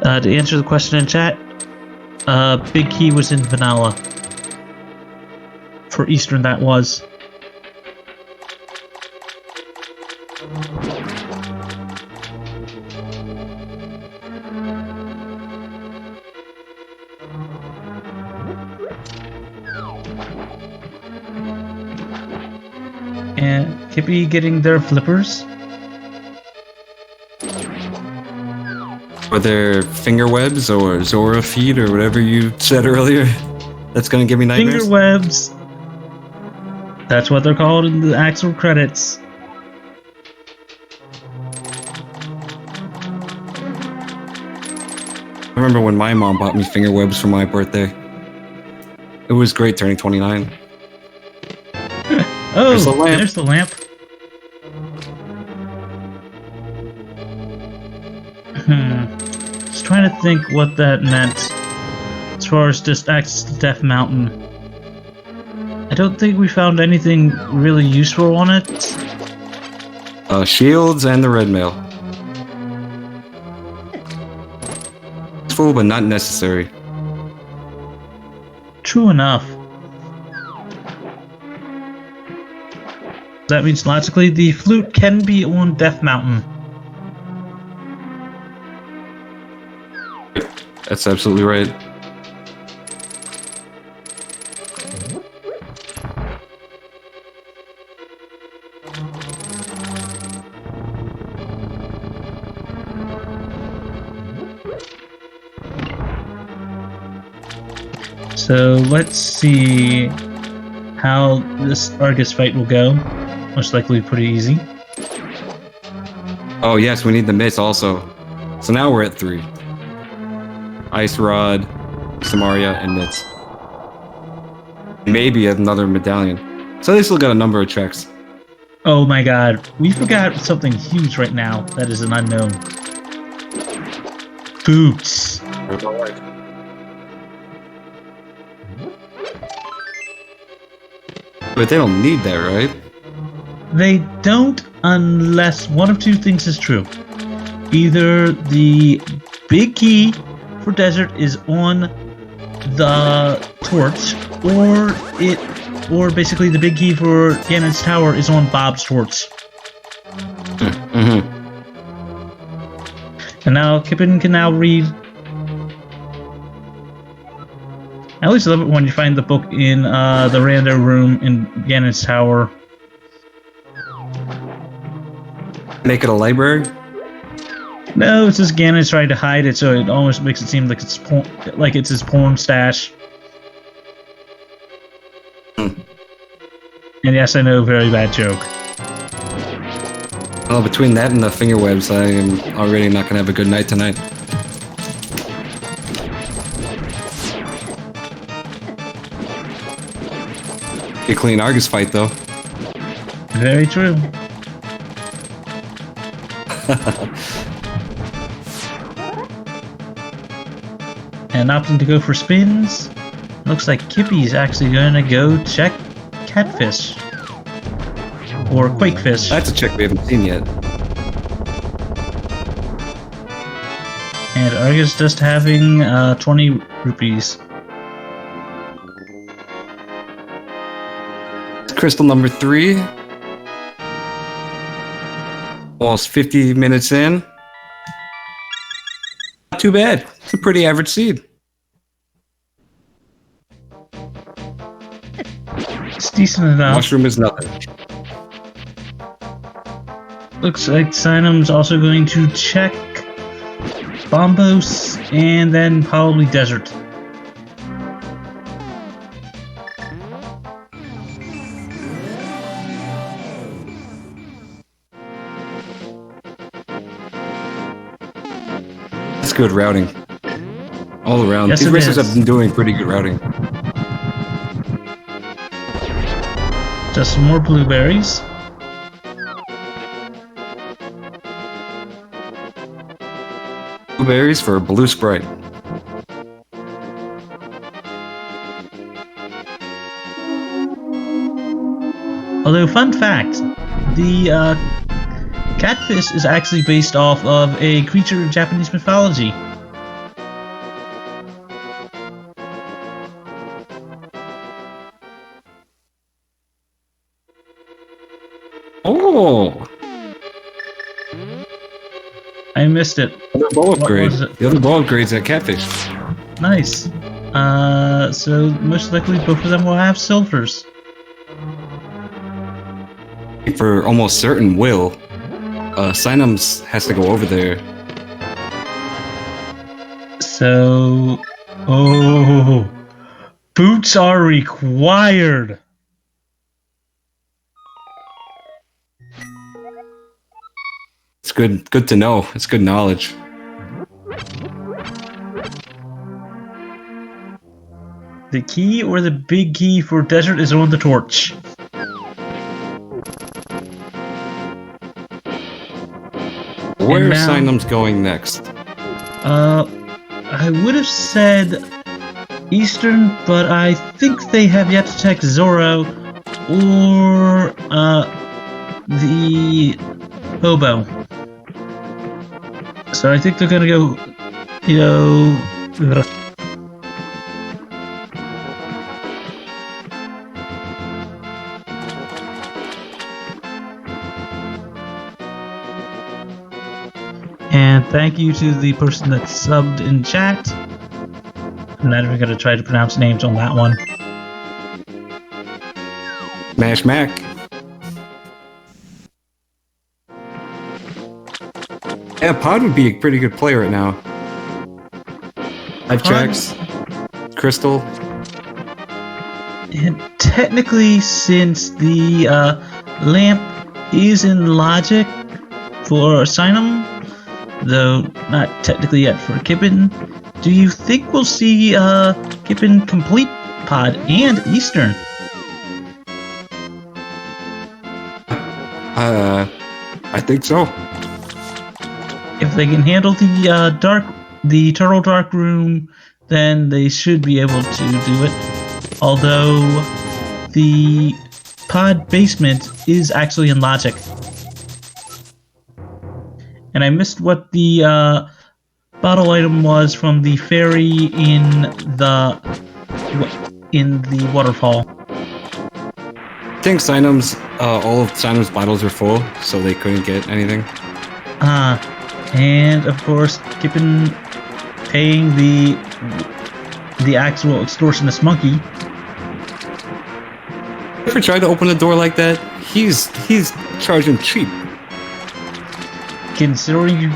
Speaker 1: To answer the question in chat, Big Key was in vanilla. For Eastern, that was. And Kippi getting their flippers.
Speaker 2: Or their finger webs or Zora feet or whatever you said earlier. That's gonna give me nightmares.
Speaker 1: Finger webs. That's what they're called in the actual credits.
Speaker 2: I remember when my mom bought me finger webs for my birthday. It was great turning 29.
Speaker 1: Oh,
Speaker 2: there's the lamp.
Speaker 1: There's the lamp. Just trying to think what that meant as far as just access to Death Mountain. I don't think we found anything really useful on it.
Speaker 2: Shields and the red mail. Useful, but not necessary.
Speaker 1: True enough. That means logically the flute can be on Death Mountain.
Speaker 2: That's absolutely right.
Speaker 1: So let's see how this Argus fight will go. Most likely pretty easy.
Speaker 2: Oh yes, we need the mitts also. So now we're at 3. Ice Rod, Samaria, and mitts. Maybe another medallion. So they still got a number of checks.
Speaker 1: Oh my god, we forgot something huge right now that is an unknown. Boots.
Speaker 2: But they don't need that, right?
Speaker 1: They don't unless one of two things is true. Either the big key for Desert is on the torch, or basically the big key for Ganon's tower is on Bob's torch.
Speaker 2: Mm-hmm.
Speaker 1: And now Kippen can now read. I always love it when you find the book in the rando room in Ganon's tower.
Speaker 2: Make it a library?
Speaker 1: No, it's just Ganon trying to hide it, so it almost makes it seem like it's his porn stash. And yes, I know, very bad joke.
Speaker 2: Well, between that and the finger webs, I am already not gonna have a good night tonight. A clean Argus fight, though.
Speaker 1: Very true. And opting to go for spins. Looks like Kippy's actually going to go check Catfish. Or Quakefish.
Speaker 2: That's a check we haven't seen yet.
Speaker 1: And Argus just having 20 rupees.
Speaker 2: Crystal number 3. Almost 50 minutes in. Not too bad. It's a pretty average seed.
Speaker 1: It's decent enough.
Speaker 2: Mushroom is nothing.
Speaker 1: Looks like Signumbs also going to check Bombos and then probably Desert.
Speaker 2: That's good routing. All around.
Speaker 1: Yes,
Speaker 2: These
Speaker 1: it
Speaker 2: races
Speaker 1: is.
Speaker 2: have been doing pretty good routing.
Speaker 1: Just some more blueberries.
Speaker 2: Blueberries for Blue Sprite.
Speaker 1: Although, fun fact, the catfish is actually based off of a creature in Japanese mythology.
Speaker 2: Oh!
Speaker 1: I missed it.
Speaker 2: The other ball
Speaker 1: What
Speaker 2: upgrade.
Speaker 1: was it?
Speaker 2: The other ball upgrades at Catfish.
Speaker 1: Nice. So most likely both of them will have silvers.
Speaker 2: For almost certain will. Signumbs has to go over there.
Speaker 1: So, oh, boots are required.
Speaker 2: It's good to know. It's good knowledge.
Speaker 1: The key or the big key for Desert is on the torch.
Speaker 2: Where are
Speaker 1: now-
Speaker 2: Signumbs going next?
Speaker 1: I would have said Eastern, but I think they have yet to check Zoro or the Hobo. So I think they're gonna go, you know. And thank you to the person that subbed in chat. I'm not even gonna try to pronounce names on that one.
Speaker 2: Mash Mac. Yeah, Pod would be a pretty good player right now. 5 checks. Crystal.
Speaker 1: And technically, since the lamp is in logic for Sinum, though not technically yet for Kippen, do you think we'll see Kippen complete Pod and Eastern?
Speaker 2: I think so.
Speaker 1: If they can handle the Turtle Dark Room, then they should be able to do it. Although the Pod basement is actually in logic. And I missed what the bottle item was from the fairy in the waterfall.
Speaker 2: I think Signumbs, all of Signumbs' bottles were full, so they couldn't get anything.
Speaker 1: And of course, Kippin paying the actual extortionist monkey.
Speaker 2: Ever tried to open a door like that? He's charging cheap.
Speaker 1: Considering you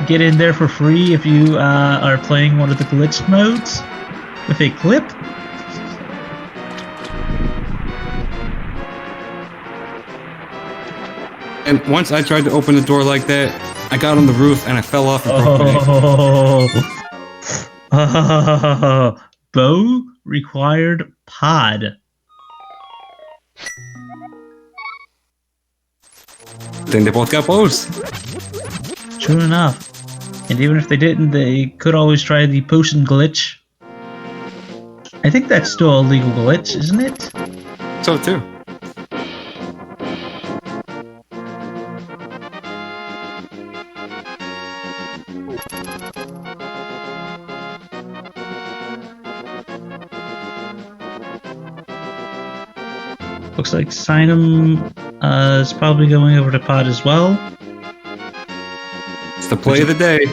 Speaker 1: get in there for free if you are playing one of the glitched modes with a clip.
Speaker 2: And once I tried to open a door like that, I got on the roof and I fell off and broke my ankle.
Speaker 1: Bow required pod.
Speaker 2: Then they both got bows.
Speaker 1: True enough. And even if they didn't, they could always try the potion glitch. I think that's still a legal glitch, isn't it?
Speaker 2: So too.
Speaker 1: Looks like Signum is probably going over to pod as well.
Speaker 2: It's the play of the day.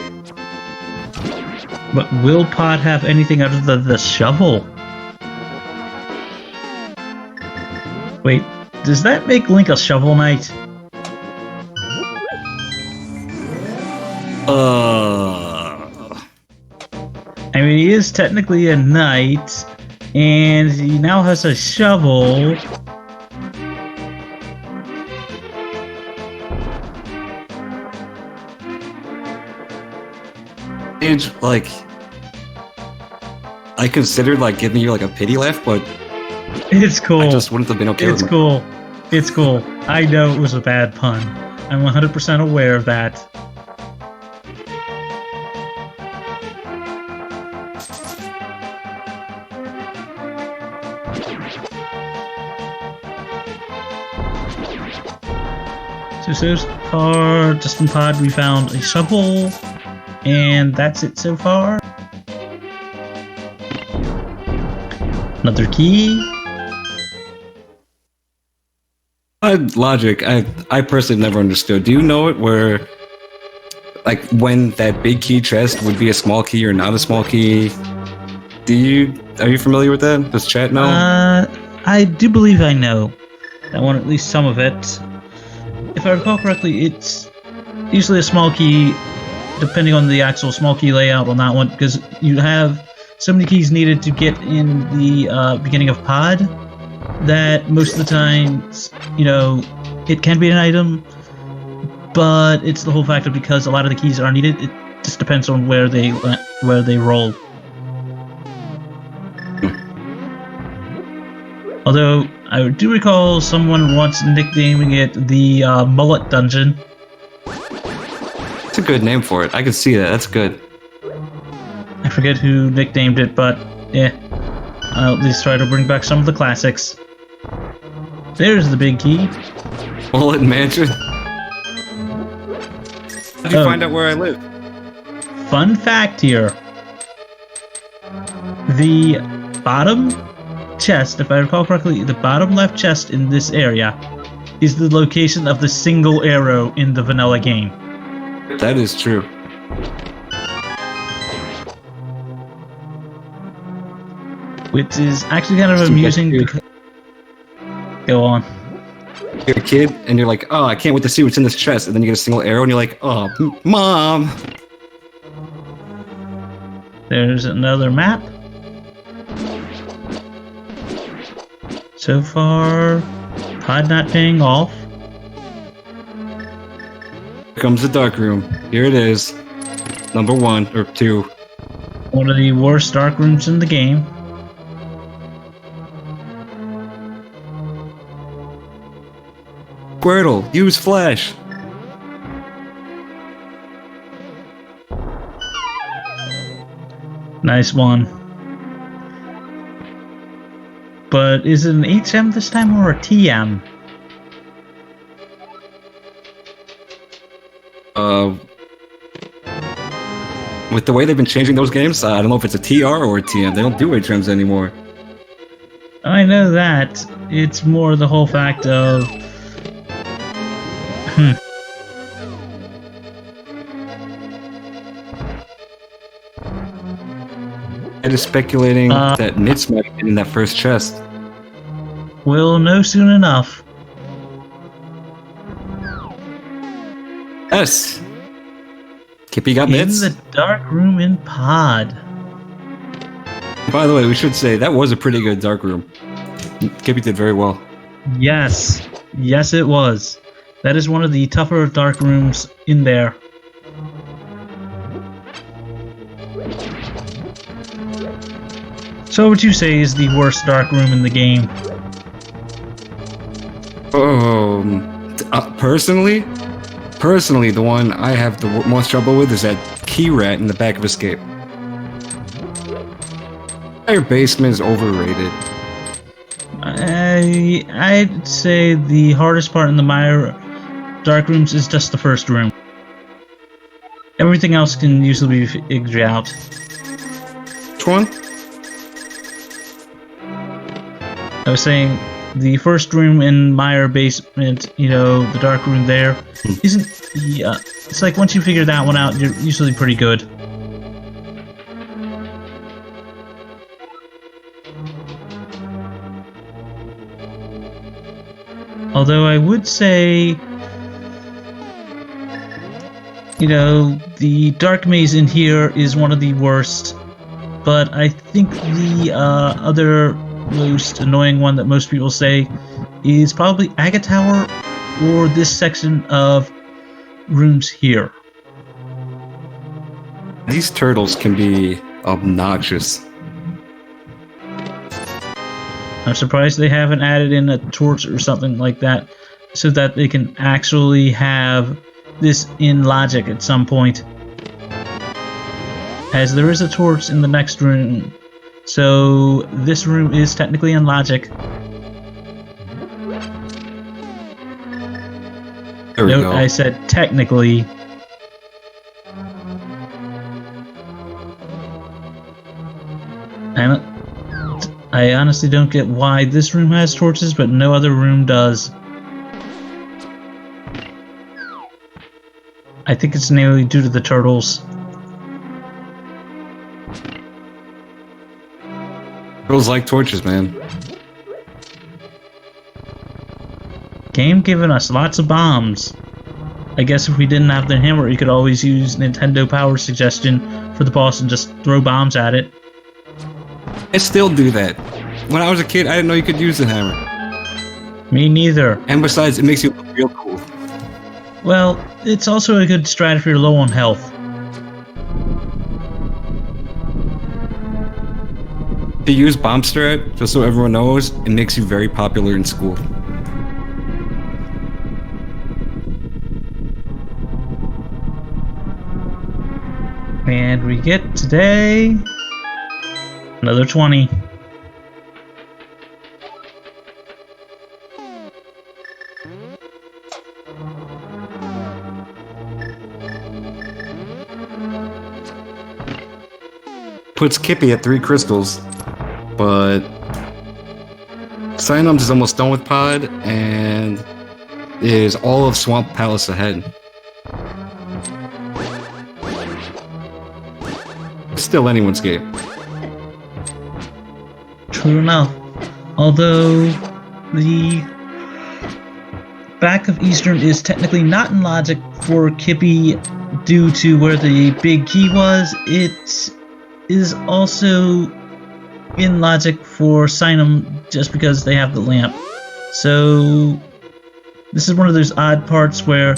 Speaker 1: But will pod have anything other than the shovel? Wait, does that make Link a shovel knight? I mean, he is technically a knight, and he now has a shovel.
Speaker 2: Like, I considered like giving you like a pity laugh, but
Speaker 1: it's cool.
Speaker 2: I just wouldn't have been okay.
Speaker 1: It's cool. It's cool. I know it was a bad pun. I'm 100% aware of that. So far, just in pod, we found a shovel. And that's it so far. Another key.
Speaker 2: Logic, I personally never understood. Do you know it where, like, when that big key chest would be a small key or not a small key? Are you familiar with that? Does chat know?
Speaker 1: I do believe I know that one, at least some of it. If I recall correctly, it's usually a small key, depending on the actual small key layout on that one, because you have so many keys needed to get in the beginning of pod that most of the time, you know, it can be an item, but it's the whole factor because a lot of the keys are needed. It just depends on where they roll. Although I do recall someone once nicknaming it the Mullet Dungeon.
Speaker 2: It's a good name for it. I can see that. That's good.
Speaker 1: I forget who nicknamed it, but yeah. I'll at least try to bring back some of the classics. There's the big key.
Speaker 2: Mullet Mansion. How'd you find out where I live?
Speaker 1: Fun fact here. The bottom chest, if I recall correctly, the bottom left chest in this area is the location of the single arrow in the vanilla game.
Speaker 2: That is true.
Speaker 1: Which is actually kind of amusing because... Go on.
Speaker 2: You're a kid, and you're like, oh, I can't wait to see what's in this chest, and then you get a single arrow, and you're like, oh, Mom!
Speaker 1: There's another map. So far, pod not paying off.
Speaker 2: Here comes the dark room. Here it is. Number 1 or 2.
Speaker 1: One of the worst dark rooms in the game.
Speaker 2: Squirtle, use flash.
Speaker 1: Nice one. But is it an HM this time or a TM?
Speaker 2: With the way they've been changing those games, I don't know if it's a TR or a TM. They don't do HMs anymore.
Speaker 1: I know that. It's more the whole fact of...
Speaker 2: It is speculating that Nitz might have been in that first chest.
Speaker 1: We'll know soon enough.
Speaker 2: Yes! Kippi got
Speaker 1: In
Speaker 2: Nitz.
Speaker 1: the dark room in Pod.
Speaker 2: By the way, we should say that was a pretty good dark room. Kippi did very well.
Speaker 1: Yes. Yes, it was. That is one of the tougher dark rooms in there. So what would you say is the worst dark room in the game? Personally, the one I have the most trouble with is that key rat in the back of Escape. Their basement is overrated. I'd say the hardest part in the Meyer dark rooms is just the first room. Everything else can usually be figured out.
Speaker 2: Which one?
Speaker 1: I was saying the first room in Meyer basement, you know, the dark room there, isn't the, it's like once you figure that one out, you're usually pretty good. Although I would say, you know, the dark maze in here is one of the worst, but I think the other most annoying one that most people say is probably Agate Tower or this section of rooms here.
Speaker 2: These turtles can be obnoxious.
Speaker 1: I'm surprised they haven't added in a torch or something like that so that they can actually have this in logic at some point. As there is a torch in the next room, so this room is technically in logic.
Speaker 2: There we
Speaker 1: Note,
Speaker 2: go.
Speaker 1: I said technically. I honestly don't get why this room has torches, but no other room does. I think it's mainly due to the turtles.
Speaker 2: Turtles like torches, man.
Speaker 1: Game giving us lots of bombs. I guess if we didn't have the hammer, you could always use Nintendo Power suggestion for the boss and just throw bombs at it.
Speaker 2: I still do that. When I was a kid, I didn't know you could use the hammer.
Speaker 1: Me neither.
Speaker 2: And besides, it makes you look real cool.
Speaker 1: Well, it's also a good strat if you're low on health.
Speaker 2: To use bomb strat, just so everyone knows, it makes you very popular in school.
Speaker 1: And we get today another 20.
Speaker 2: Puts Kippi at 3 crystals, but Signumbs is almost done with Pod and is all of Swamp Palace ahead. Still anyone's game.
Speaker 1: True enough. Although the back of Eastern is technically not in logic for Kippi due to where the big key was, it is also in logic for Signum just because they have the lamp. So this is one of those odd parts where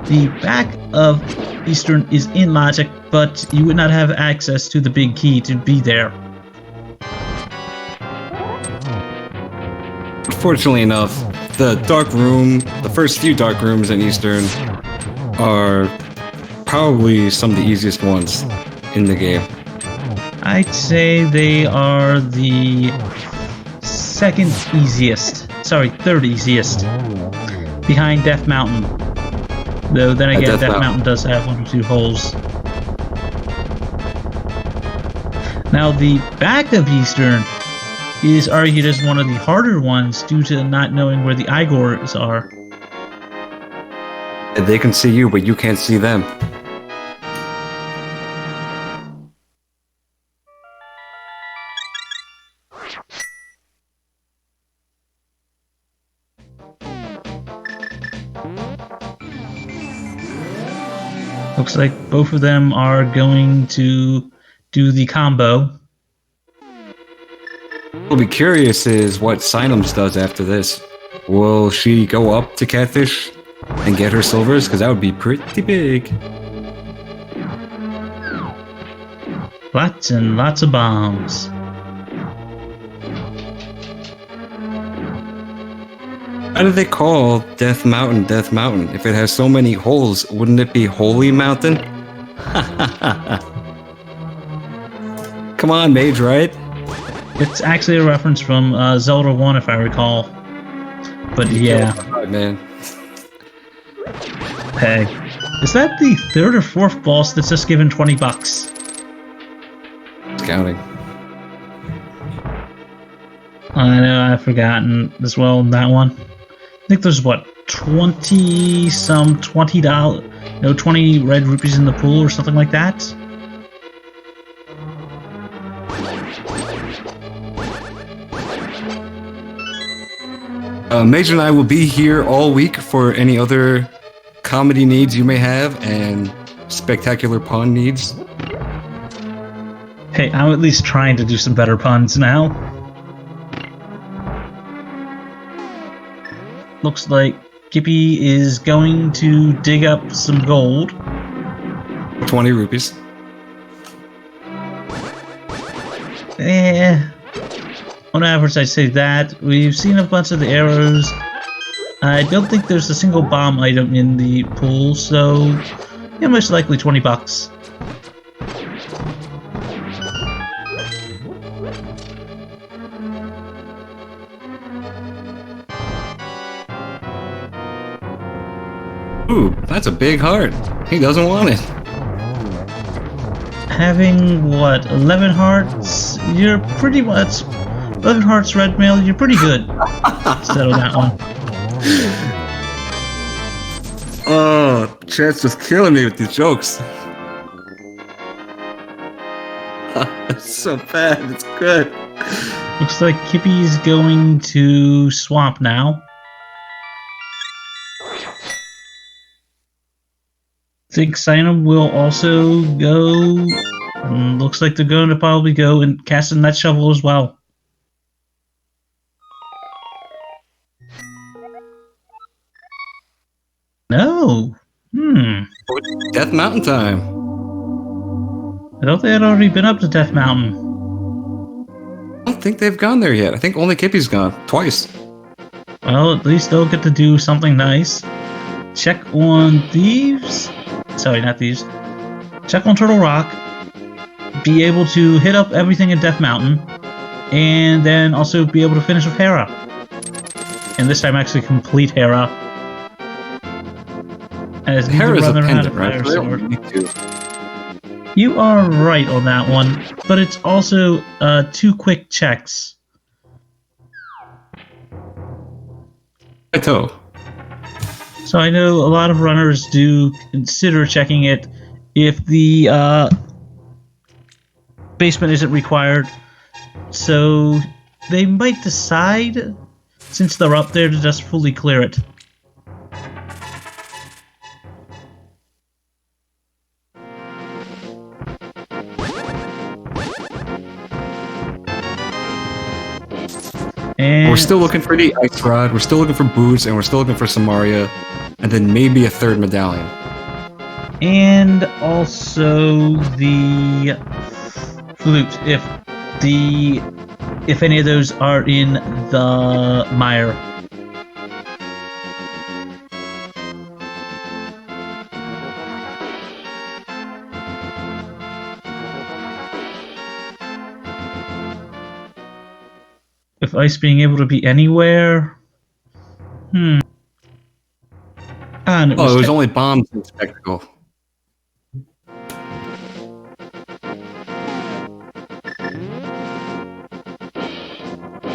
Speaker 1: the back of Eastern is in logic, but you would not have access to the big key to be there.
Speaker 2: Fortunately enough, the dark room, the first few dark rooms in Eastern are probably some of the easiest ones in the game.
Speaker 1: I'd say they are the second easiest. Sorry, third easiest. Behind Death Mountain. Though then again, Death Mountain does have 1 or 2 holes. Now, the back of Eastern is argued as one of the harder ones due to not knowing where the Igors are.
Speaker 2: And they can see you, but you can't see them.
Speaker 1: Looks like both of them are going to do the combo.
Speaker 2: What'll be curious is what Signumbs does after this. Will she go up to Catfish and get her silvers? Because that would be pretty big.
Speaker 1: Lots and lots of bombs.
Speaker 2: Why do they call Death Mountain Death Mountain? If it has so many holes, wouldn't it be Holy Mountain? Come on, Mage, right?
Speaker 1: It's actually a reference from Zelda 1, if I recall. But yeah.
Speaker 2: Right, man.
Speaker 1: Hey. Is that the third or fourth boss that's just given 20 bucks?
Speaker 2: It's counting.
Speaker 1: I know, I've forgotten as well that one. I think there's what, 20 red rupees in the pool or something like that?
Speaker 2: Major and I will be here all week for any other comedy needs you may have and spectacular pun needs.
Speaker 1: Hey, I'm at least trying to do some better puns now. Looks like Kippi is going to dig up some gold.
Speaker 2: 20 rupees.
Speaker 1: On average, I'd say that. We've seen a bunch of the arrows. I don't think there's a single bomb item in the pool, so yeah, most likely 20 bucks.
Speaker 2: Ooh, that's a big heart. He doesn't want it.
Speaker 1: Having, what, 11 hearts? You're pretty much... 11 hearts, red mail, you're pretty good. Settle that one.
Speaker 2: Oh, Chat's just killing me with these jokes. It's so bad, it's good.
Speaker 1: Looks like Kippi's going to swamp now. I think Signumbs will also go. Looks like they're going to probably go and cast a nut shovel as well. No.
Speaker 2: Death Mountain time.
Speaker 1: I thought they had already been up to Death Mountain.
Speaker 2: I don't think they've gone there yet. I think only Kippi's gone. Twice.
Speaker 1: Well, at least they'll get to do something nice. Check on Thieves. Sorry, not Thieves. Check on Turtle Rock. Be able to hit up everything in Death Mountain. And then also be able to finish with Hera. And this time actually complete Hera. As
Speaker 2: Hera's a pendant, right?
Speaker 1: You are right on that one, but it's also 2 quick checks.
Speaker 2: Toe.
Speaker 1: So I know a lot of runners do consider checking it if the basement isn't required. So they might decide, since they're up there, to just fully clear it. And
Speaker 2: we're still looking for the Ice Rod, we're still looking for Boots, and we're still looking for Samaria, and then maybe a 3rd medallion.
Speaker 1: And also the flute, if any of those are in the mire. With ice being able to be anywhere. And
Speaker 2: it was only bombs in Spectacle.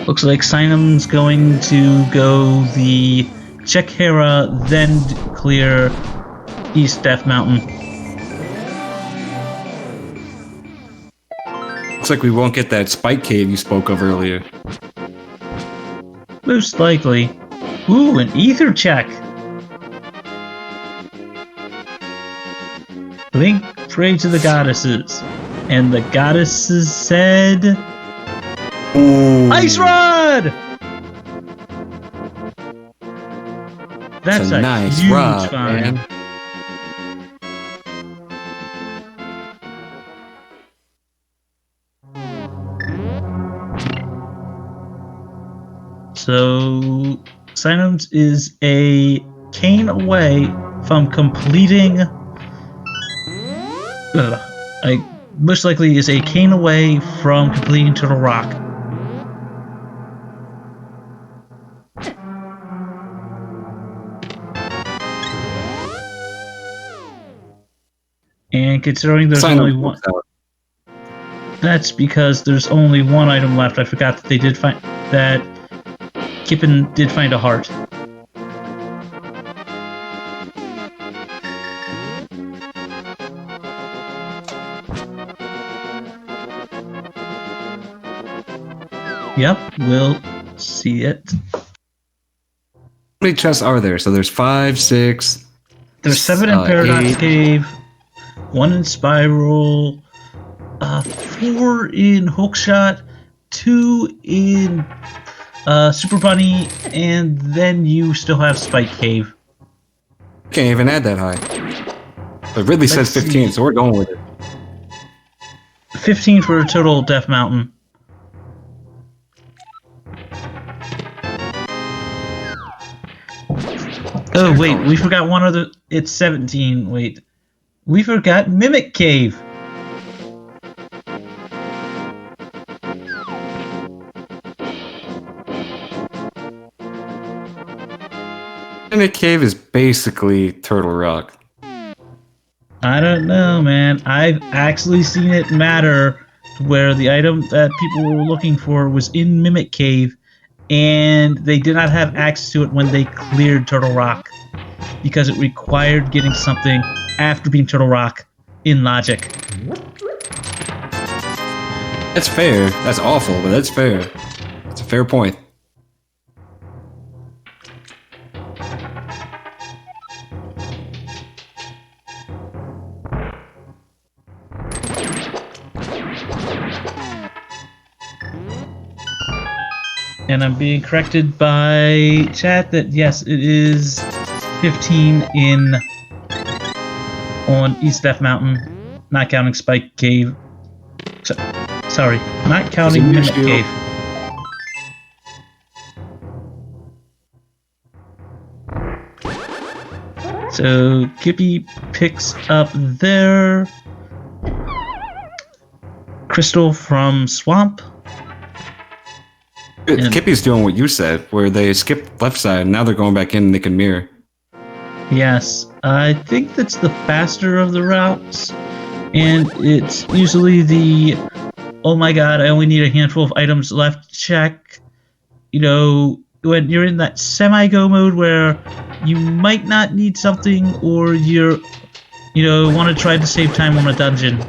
Speaker 1: Looks like Signumbs going to go the check Hera, then clear East Death Mountain.
Speaker 2: Looks like we won't get that spike cave you spoke of earlier.
Speaker 1: Most likely. Ooh, an ether check. Link prayed to the goddesses, and the goddesses said,
Speaker 2: Ooh.
Speaker 1: Ice Rod! That's a
Speaker 2: nice
Speaker 1: huge
Speaker 2: rod,
Speaker 1: find.
Speaker 2: man.
Speaker 1: So, Signumbs is a cane away from completing. Most likely is a cane away from completing Turtle Rock. And considering there's
Speaker 2: Sign
Speaker 1: only
Speaker 2: up,
Speaker 1: one,
Speaker 2: out.
Speaker 1: that's because there's only one item left. I forgot that they did find that Kippi00 did find a heart. Yep, we'll see it.
Speaker 2: How many chests are there? So there's 5, 6.
Speaker 1: There's 7 in Paradox
Speaker 2: 8.
Speaker 1: Cave, 1 in Spiral, 4 in Hookshot, 2 in Super Bunny, and then you still have Spike Cave.
Speaker 2: Can't even add that high. It really says 15, so we're going with it.
Speaker 1: 15 for a total Death Mountain. Oh, wait, we forgot one other. It's 17. Wait. We forgot Mimic Cave.
Speaker 2: Mimic Cave is basically Turtle Rock.
Speaker 1: I don't know, man. I've actually seen it matter to where the item that people were looking for was in Mimic Cave, and they did not have access to it when they cleared Turtle Rock because it required getting something after being Turtle Rock in Logic.
Speaker 2: That's fair. That's awful, but that's fair. It's a fair point.
Speaker 1: And I'm being corrected by chat that yes, it is 15 in on East Death Mountain, not counting Spike Cave. Sorry, not counting Mimic Cave. So Kippi picks up their crystal from Swamp.
Speaker 2: Kippy's doing what you said, where they skipped left side, and now they're going back in and they can mirror.
Speaker 1: Yes, I think that's the faster of the routes, and it's usually the, oh my god, I only need a handful of items left check. You know, when you're in that semi-go mode where you might not need something, or you want to try to save time on a dungeon.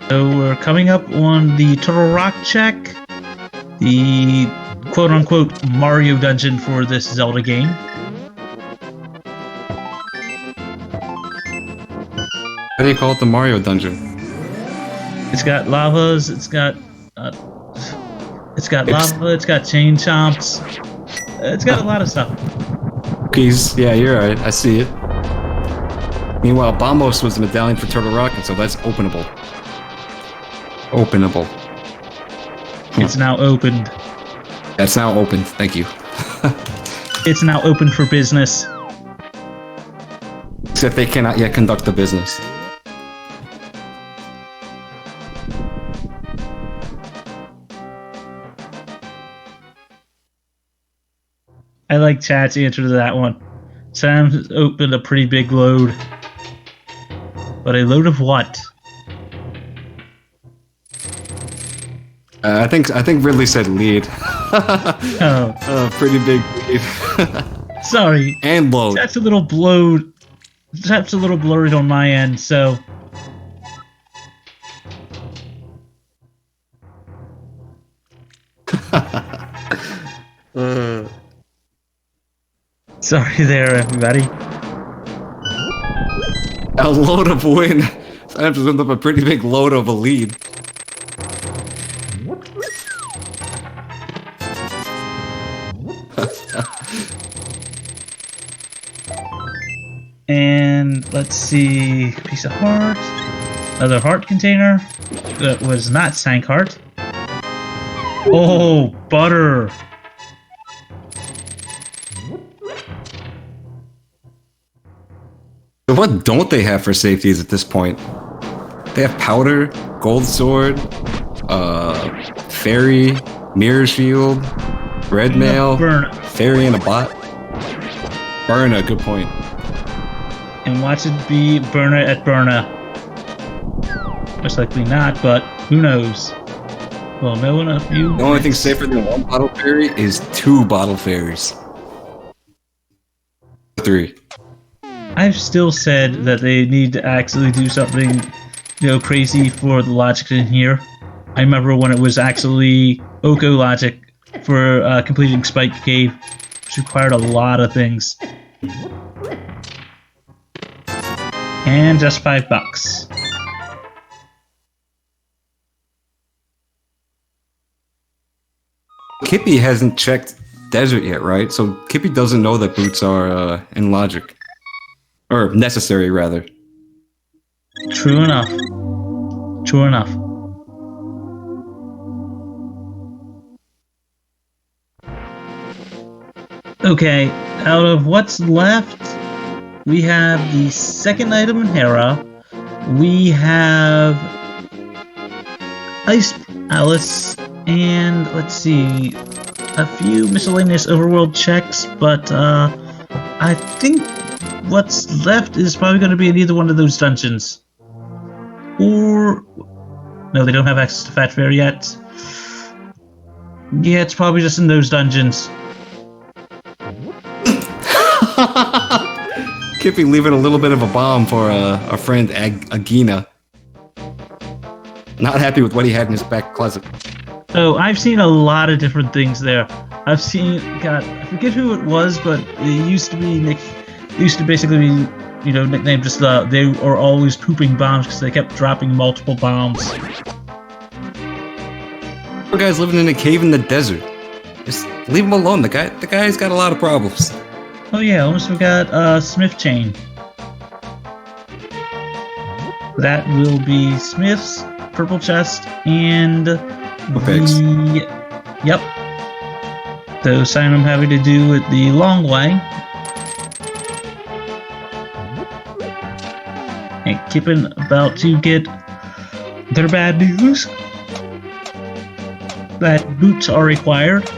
Speaker 1: So we're coming up on the Turtle Rock check, the quote-unquote Mario dungeon for this Zelda game.
Speaker 2: How do you call it the Mario dungeon?
Speaker 1: It's got lavas, it's got lava, it's got chain chomps, it's got a lot of stuff.
Speaker 2: Cookies, yeah, you're right, I see it. Meanwhile, Bombos was the medallion for Turtle Rock, and so that's openable. Openable.
Speaker 1: It's now opened.
Speaker 2: That's now open, thank you.
Speaker 1: It's now open for business.
Speaker 2: Except they cannot yet conduct the business.
Speaker 1: like chat's answer to that one. Sam's opened a pretty big load. But a load of what?
Speaker 2: I think Ridley said lead.
Speaker 1: Oh,
Speaker 2: Pretty big lead.
Speaker 1: sorry.
Speaker 2: And load.
Speaker 1: Chat's a little blowed. Chat's a little blurred on my end, so. Sorry there, everybody.
Speaker 2: A load of win. Sam's ended up a pretty big load of a lead.
Speaker 1: And let's see, piece of heart, another heart container that was not sank heart. Oh, butter.
Speaker 2: What don't they have for safeties at this point? They have powder, gold sword, fairy, mirror shield, red mail,
Speaker 1: Burn.
Speaker 2: fairy and a bot. Burna, good point.
Speaker 1: And watch it be Burna at Burna. Most likely not, but who knows? Well, no one of you.
Speaker 2: The only thing safer than one bottle fairy is 2 bottle fairies. 3.
Speaker 1: I've still said that they need to actually do something, crazy for the logic in here. I remember when it was actually Oko logic for completing Spike Cave, which required a lot of things. And just $5.
Speaker 2: Kippi hasn't checked desert yet, right? So Kippi doesn't know that boots are in logic. Or necessary, rather.
Speaker 1: True enough. True enough. Okay, out of what's left, we have the second item in Hera. We have Ice Alice, and let's see, a few miscellaneous overworld checks, but I think what's left is probably going to be in either one of those dungeons. Or... no, they don't have access to Fat Fair yet. Yeah, it's probably just in those dungeons.
Speaker 2: Kippi leaving a little bit of a bomb for our friend Agina. Not happy with what he had in his back closet.
Speaker 1: So I've seen a lot of different things there. I've seen, God, I forget who it was, but it used to be Nick. It used to basically be, nicknamed just they are always pooping bombs because they kept dropping multiple bombs.
Speaker 2: Poor guy's living in a cave in the desert. Just leave him alone. The guy's got a lot of problems.
Speaker 1: Oh yeah, almost forgot Smith chain. That will be Smith's purple chest and yep. So Signumbs having to do with the long way. And Kippi about to get their bad news that boots are required.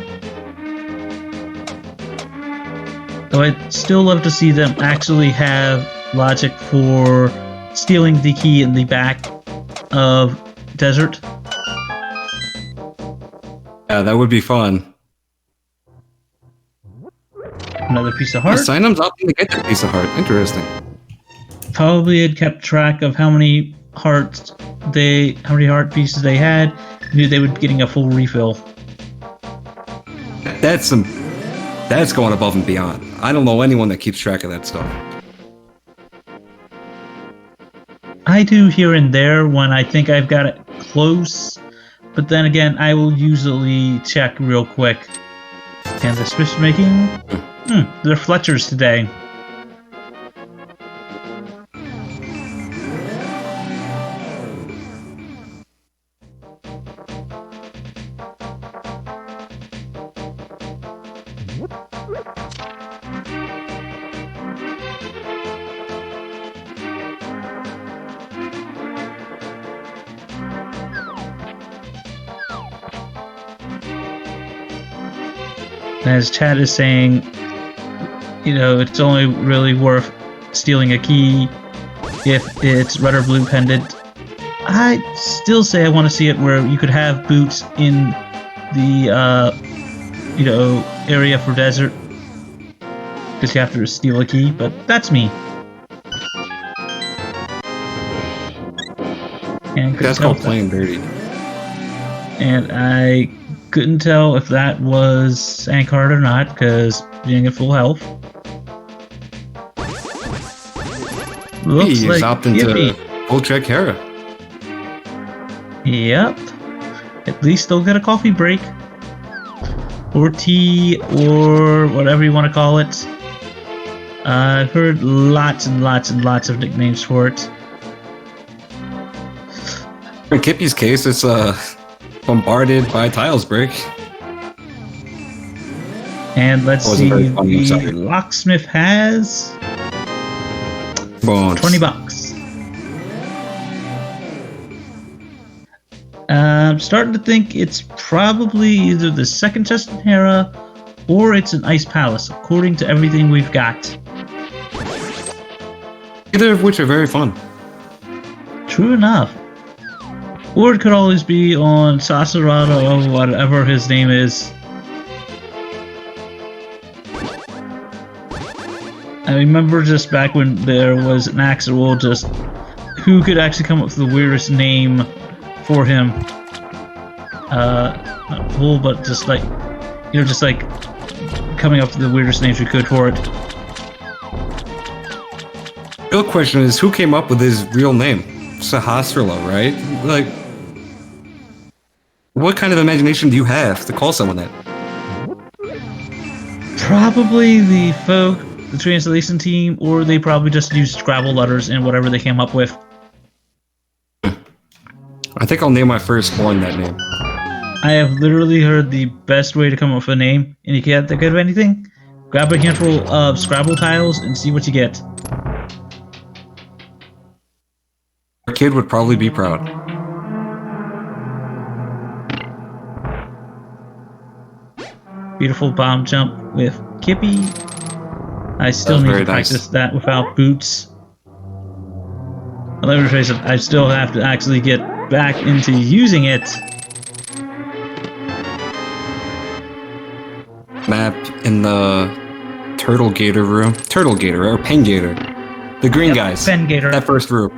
Speaker 1: Though I'd still love to see them actually have logic for stealing the key in the back of desert.
Speaker 2: Yeah, that would be fun.
Speaker 1: Another piece of heart.
Speaker 2: Signumbs opting to get that piece of heart. Interesting.
Speaker 1: Probably had kept track of how many heart pieces they had. Knew they would be getting a full refill.
Speaker 2: That's going above and beyond. I don't know anyone that keeps track of that stuff.
Speaker 1: I do here and there when I think I've got it close, but then again, I will usually check real quick. And the Swiss making, they're Fletchers today. As chat is saying, you know, it's only really worth stealing a key if it's red or blue pendant. I still say I want to see it where you could have boots in the, you know, area for desert. Because you have to steal a key, but that's me. And
Speaker 2: That's called playing dirty.
Speaker 1: And I couldn't tell if that was Sankard or not, because being at full health. Looks
Speaker 2: He's
Speaker 1: like
Speaker 2: opting to full check Hera.
Speaker 1: Yep. At least they'll get a coffee break. Or tea, or whatever you want to call it. I've heard lots and lots and lots of nicknames for it.
Speaker 2: In Kippi's case, it's bombarded by tiles break.
Speaker 1: And let's see, the locksmith has
Speaker 2: Bones.
Speaker 1: $20. I'm starting to think it's probably either the second chest in Hera or it's an ice palace, according to everything we've got.
Speaker 2: Either of which are very fun.
Speaker 1: True enough. Or it could always be on Sasarada or whatever his name is. I remember just back when there was an Axel, just who could actually come up with the weirdest name for him. Not cool, but just like, you know, just like coming up with the weirdest names we could for it.
Speaker 2: The real question is, who came up with his real name? Sahasrara, right? Like, what kind of imagination do you have to call someone that?
Speaker 1: Probably the folk, the translation team, or they probably just used Scrabble letters and whatever they came up with.
Speaker 2: I think I'll name my firstborn that name.
Speaker 1: I have literally heard the best way to come up with a name, and you can't think of anything? Grab a handful of Scrabble tiles and see what you get.
Speaker 2: Our kid would probably be proud.
Speaker 1: Beautiful bomb jump with Kippi. I still need to practice that without boots. Let me rephrase it. I still have to actually get back into using it.
Speaker 2: Map in the Turtle Gator room. Turtle Gator, or Pen Gator. The green guys.
Speaker 1: Pen Gator.
Speaker 2: That first room.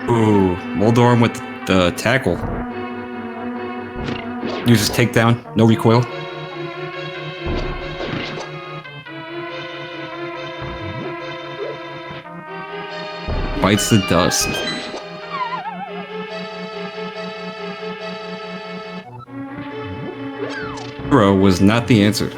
Speaker 2: Ooh, Moldorm with the tackle. Uses takedown, no recoil. Bites the dust. Hero was not the answer.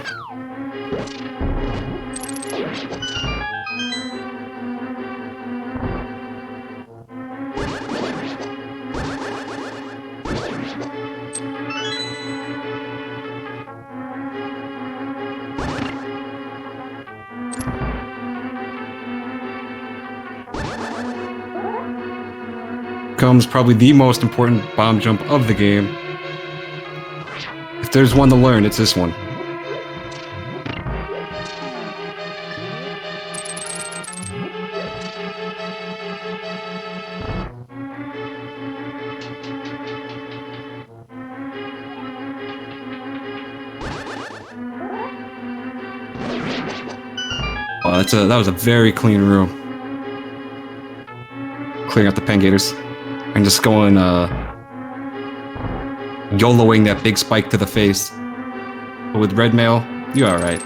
Speaker 2: Comes probably the most important bomb jump of the game. If there's one to learn, it's this one. Oh, that was a very clean room. Clearing out the Pen Gators. And just going, YOLOing that big spike to the face. But with red mail, you're alright.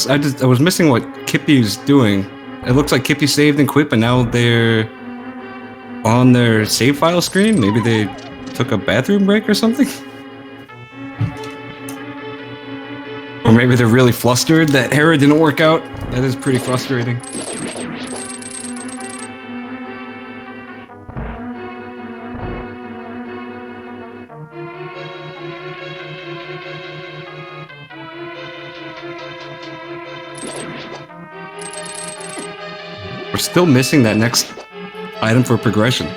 Speaker 2: I was missing what Kippi's doing. It looks like Kippi saved and quit, but now they're on their save file screen. Maybe they took a bathroom break or something? Or maybe they're really flustered that Hera didn't work out. That is pretty frustrating. We're still missing that next item for progression.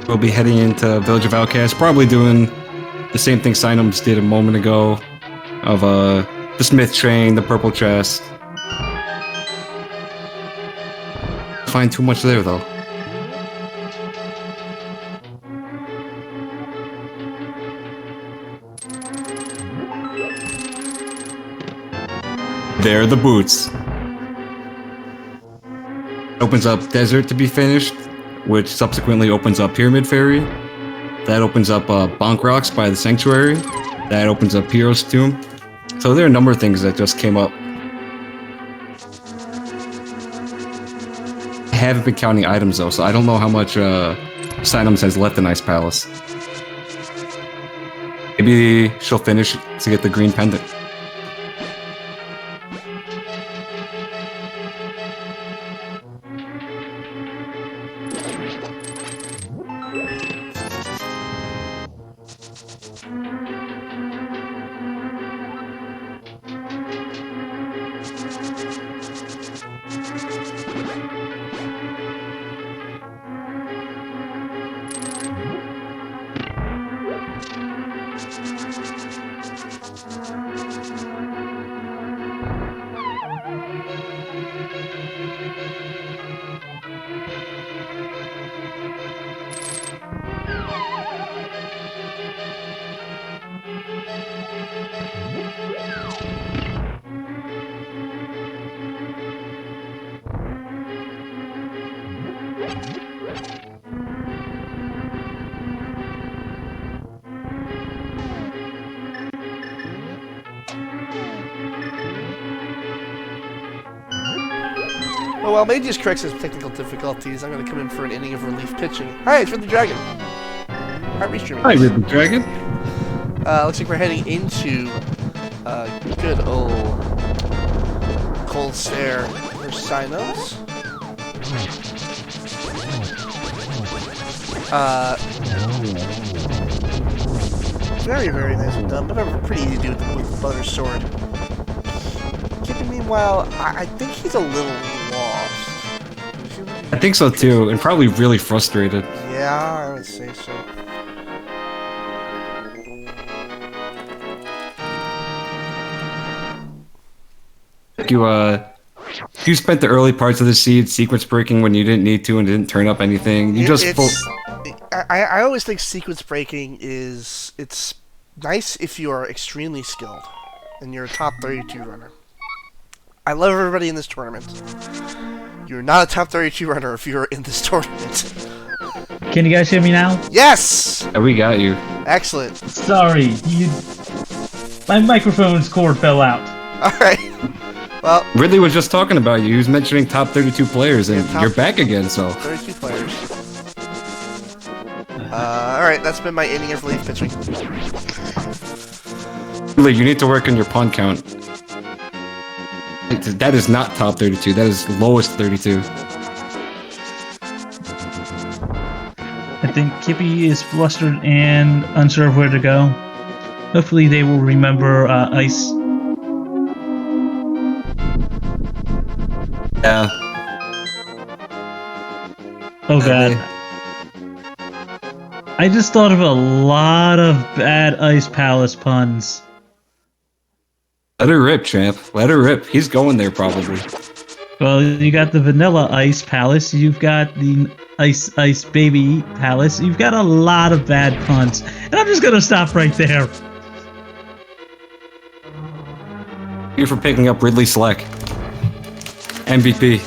Speaker 2: We'll be heading into Village of Outcasts, probably doing the same thing Signumbs did a moment ago, of the Smith Train, the Purple Chest. Find too much there though. There are the boots. Opens up Desert to be finished, which subsequently opens up Pyramid Fairy. That opens up Bonk Rocks by the Sanctuary. That opens up Hero's Tomb. So there are a number of things that just came up. I haven't been counting items though, so I don't know how much Signumbs has left in Ice Palace. Maybe she'll finish to get the green pendant.
Speaker 3: Oh, well, Mages corrects his technical difficulties. I'm going to come in for an inning of relief pitching. Hi, it's Rid the Dragon. Hi, restreaming.
Speaker 2: Hi, Rid the Dragon.
Speaker 3: Looks like we're heading into good old Cold Stare for Signumbs. Very, very nicely done, but pretty easy to do with the Butter Sword. Kippi, meanwhile, I think he's a little lost.
Speaker 2: I think so too, and probably really frustrated.
Speaker 3: Yeah, I would say so.
Speaker 2: You spent the early parts of the seed sequence breaking when you didn't need to and didn't turn up anything.
Speaker 3: I always think sequence breaking it's nice if you are extremely skilled and you're a top 32 runner. I love everybody in this tournament. You're not a top 32 runner if you're in this tournament.
Speaker 1: Can you guys hear me now?
Speaker 3: Yes!
Speaker 2: Yeah, we got you.
Speaker 3: Excellent.
Speaker 1: Sorry, my microphone's cord fell out.
Speaker 3: Alright. Well,
Speaker 2: Ridley was just talking about you. He was mentioning top 32 players, and you're back again, so.
Speaker 3: 32 players. Alright, that's been my inning of relief pitching.
Speaker 2: Ridley, you need to work on your pawn count. That is not top 32. That is lowest 32.
Speaker 1: I think Kippi is flustered and unsure of where to go. Hopefully they will remember Ice.
Speaker 2: Yeah.
Speaker 1: Oh god. I just thought of a lot of bad Ice Palace puns.
Speaker 2: Let her rip, champ. Let her rip. He's going there probably.
Speaker 1: Well, you got the Vanilla Ice Palace, you've got the Ice Baby Palace, you've got a lot of bad puns. And I'm just gonna stop right there.
Speaker 2: Thank you for picking up Ridley Slack. MVP.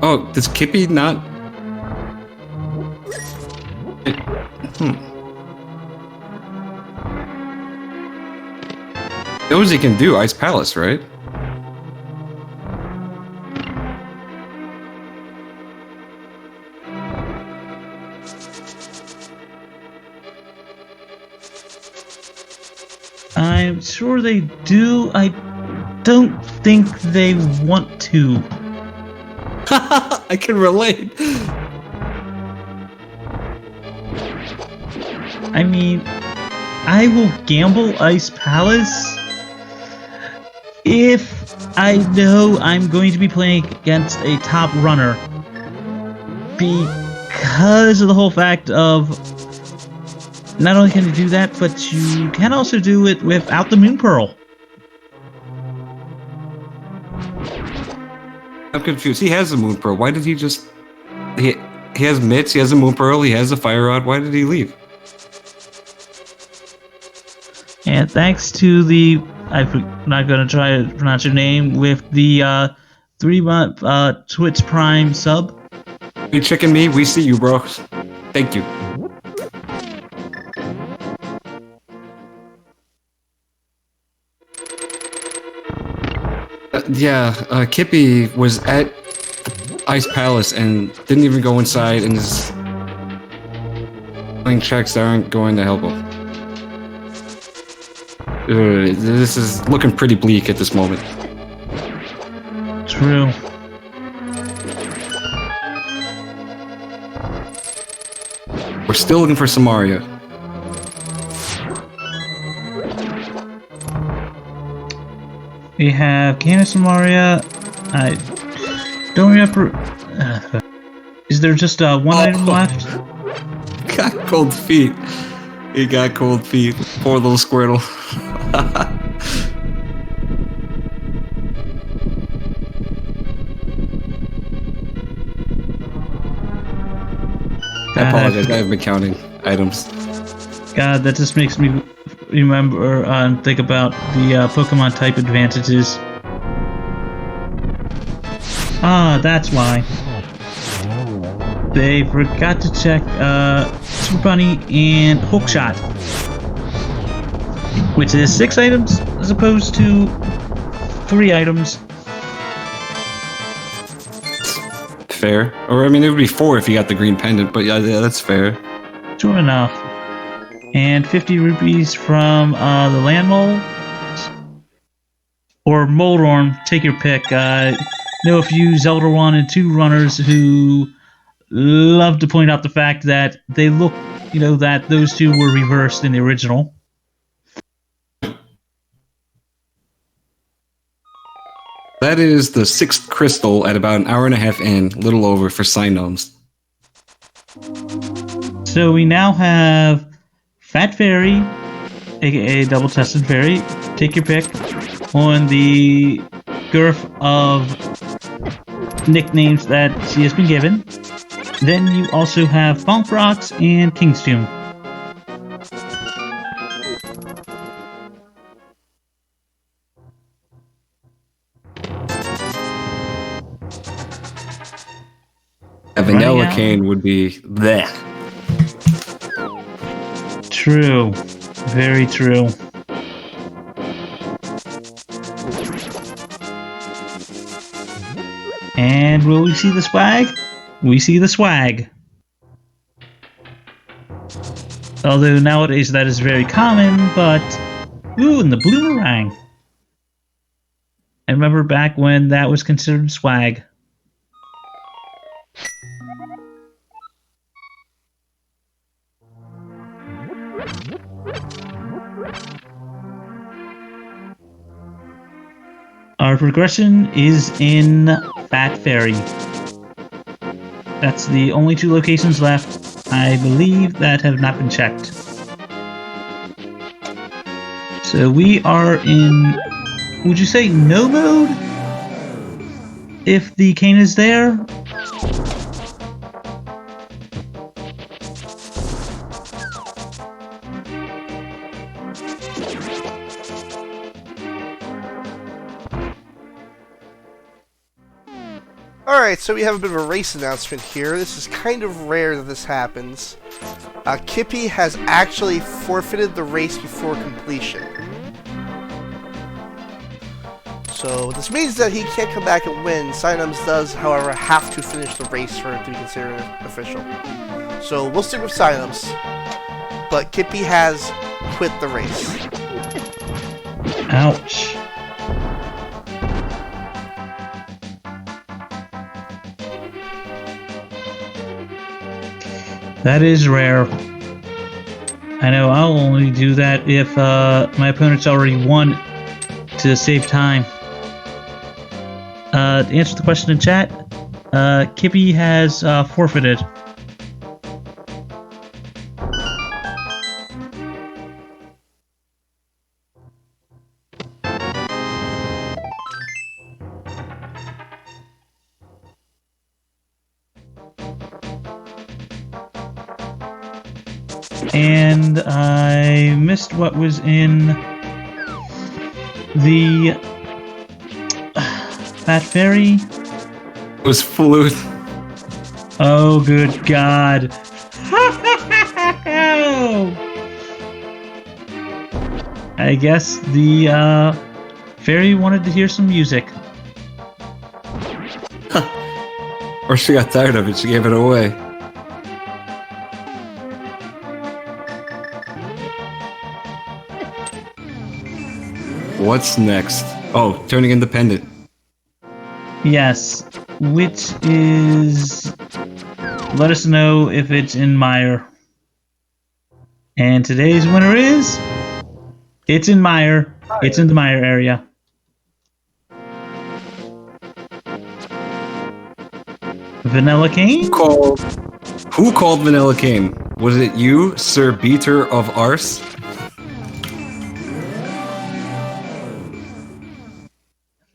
Speaker 2: Oh, does Kippi not? Knows he can do Ice Palace, right?
Speaker 1: I'm sure they do. I don't think they want to.
Speaker 2: I can relate.
Speaker 1: I mean, I will gamble Ice Palace if I know I'm going to be playing against a top runner. Because of the whole fact of not only can you do that, but you can also do it without the Moon Pearl.
Speaker 2: I'm confused. He has a Moon Pearl. Why did he just... He has Mitts, he has a Moon Pearl, he has a Fire Rod. Why did he leave?
Speaker 1: And thanks to the... I'm not going to try to pronounce your name, with the 3-month Twitch Prime sub.
Speaker 2: Hey, Chicken Me, we see you, bro. Thank you. Kippi was at Ice Palace and didn't even go inside and is playing checks that aren't going to help him. This is looking pretty bleak at this moment.
Speaker 1: True.
Speaker 2: We're still looking for Samaria.
Speaker 1: We have Canis Samaria. I don't remember. Is there just one item left?
Speaker 2: Got cold feet. He got cold feet. Poor little Squirtle. I apologize. I've been counting items.
Speaker 1: God, that just makes me remember and think about the Pokemon type advantages. Ah, that's why. They forgot to check Super Bunny and Hookshot, which is 6 items as opposed to 3 items.
Speaker 2: Fair. Or, I mean, it would be 4 if you got the green pendant, but yeah, that's fair.
Speaker 1: True enough. And 50 rupees from the Land Mole. Or Moldorm, take your pick. Know a few Zelda 1 and 2 runners who love to point out the fact that they look, that those two were reversed in the original.
Speaker 2: That is the 6th crystal at about an hour and a half in, a little over for Signumbs.
Speaker 1: So we now have Fat Fairy, aka Double Tested Fairy, take your pick, on the girth of nicknames that she has been given. Then you also have Bonk Rocks and King's Tomb.
Speaker 2: A vanilla cane would be bleh.
Speaker 1: True. Very true. And will we see the swag? We see the swag. Although nowadays that is very common, but... Ooh, and the Bloomerang. I remember back when that was considered swag. Our progression is in Fat Fairy. That's the only 2 locations left, I believe, that have not been checked. So we are in, would you say, no mode? If the cane is there?
Speaker 3: Alright, so we have a bit of a race announcement here. This is kind of rare that this happens. Kippi has actually forfeited the race before completion. So this means that he can't come back and win. Signumbs does, however, have to finish the race for it to be considered official. So we'll stick with Signumbs. But Kippi has quit the race.
Speaker 1: Ouch. That is rare. I know I'll only do that if my opponent's already won to save time. To answer the question in chat, Kippi has forfeited. And I missed what was in the Fat Fairy.
Speaker 2: It was flute.
Speaker 1: Oh, good God. I guess the fairy wanted to hear some music.
Speaker 2: Or she got tired of it, she gave it away. What's next? Oh, turning independent.
Speaker 1: Yes, which is... Let us know if it's in Mire. And today's winner is... It's in Mire. It's in the Mire area. Vanilla Cane?
Speaker 2: Who called Vanilla Cane? Was it you, Sir Beater of Arse?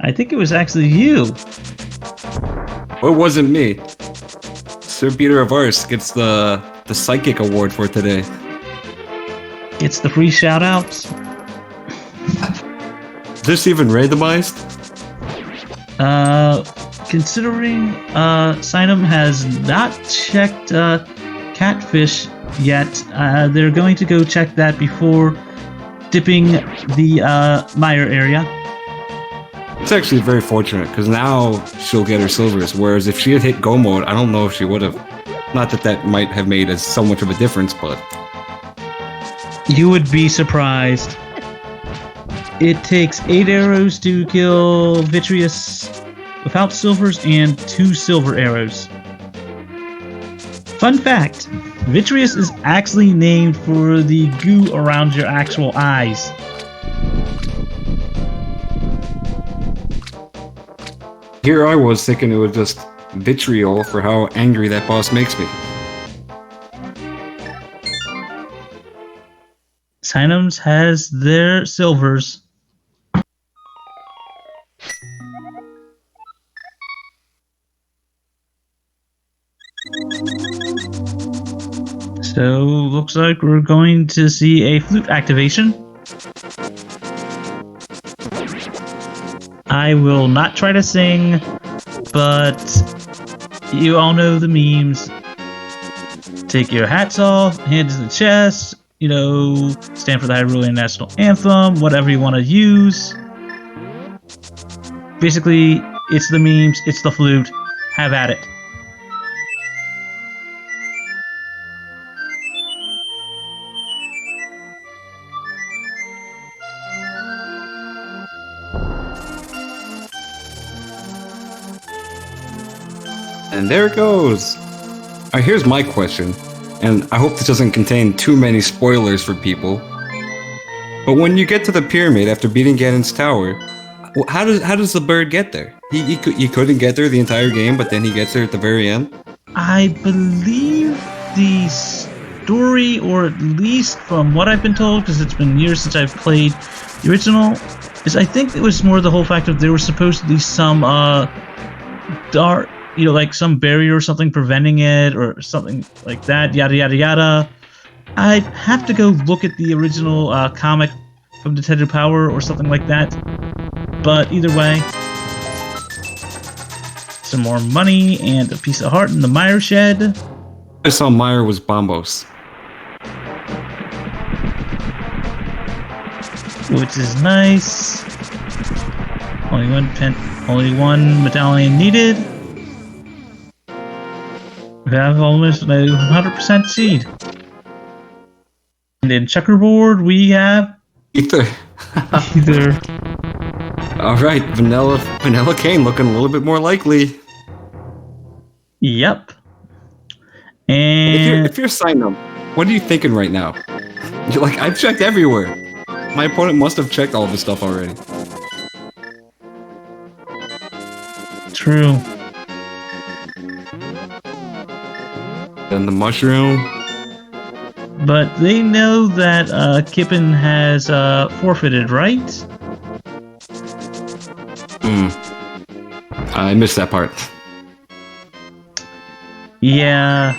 Speaker 1: I think it was actually you.
Speaker 2: Or it wasn't me. Sir Beater of Arse gets the Psychic Award for today.
Speaker 1: Gets the free shoutouts.
Speaker 2: Is this even randomized?
Speaker 1: Considering Signumbs has not checked Catfish yet, they're going to go check that before dipping the Mire area.
Speaker 2: It's actually very fortunate, because now she'll get her silvers, whereas if she had hit Go mode, I don't know if she would have. Not that that might have made as so much of a difference, but...
Speaker 1: You would be surprised. It takes 8 arrows to kill Vitreous without silvers and 2 silver arrows. Fun fact, Vitreous is actually named for the goo around your actual eyes.
Speaker 2: Here I was thinking it was just vitriol for how angry that boss makes me.
Speaker 1: Signumbs has their silvers. So, looks like we're going to see a flute activation. I will not try to sing, but you all know the memes. Take your hats off, hands to the chest, you know, stand for the Hyrulean National Anthem, whatever you want to use. Basically, it's the memes, it's the flute, have at it.
Speaker 2: And there it goes! Alright, here's my question, and I hope this doesn't contain too many spoilers for people. But when you get to the pyramid after beating Ganon's tower, how does the bird get there? He couldn't get there the entire game, but then he gets there at the very end?
Speaker 1: I believe the story, or at least from what I've been told, because it's been years since I've played the original, is I think it was more the whole fact of there was supposed to be some dark, you know, like some barrier or something preventing it, or something like that, yada yada yada. I'd have to go look at the original comic from Nintendo Power or something like that. But either way, Some more money and a piece of heart in the Meyer shed.
Speaker 2: I saw Meyer was Bombos.
Speaker 1: Which is nice. Only one medallion needed. We have almost a 100% seed. And in checkerboard, we have
Speaker 2: Ether.
Speaker 1: either.
Speaker 2: All right, Vanilla Cane looking a little bit more likely.
Speaker 1: Yep. And
Speaker 2: If you're Signum, what are you thinking right now? You're like, I've checked everywhere. My opponent must have checked all this stuff already.
Speaker 1: true.
Speaker 2: Then the mushroom.
Speaker 1: But they know that Kippen has forfeited, right?
Speaker 2: I missed that part.
Speaker 1: Yeah.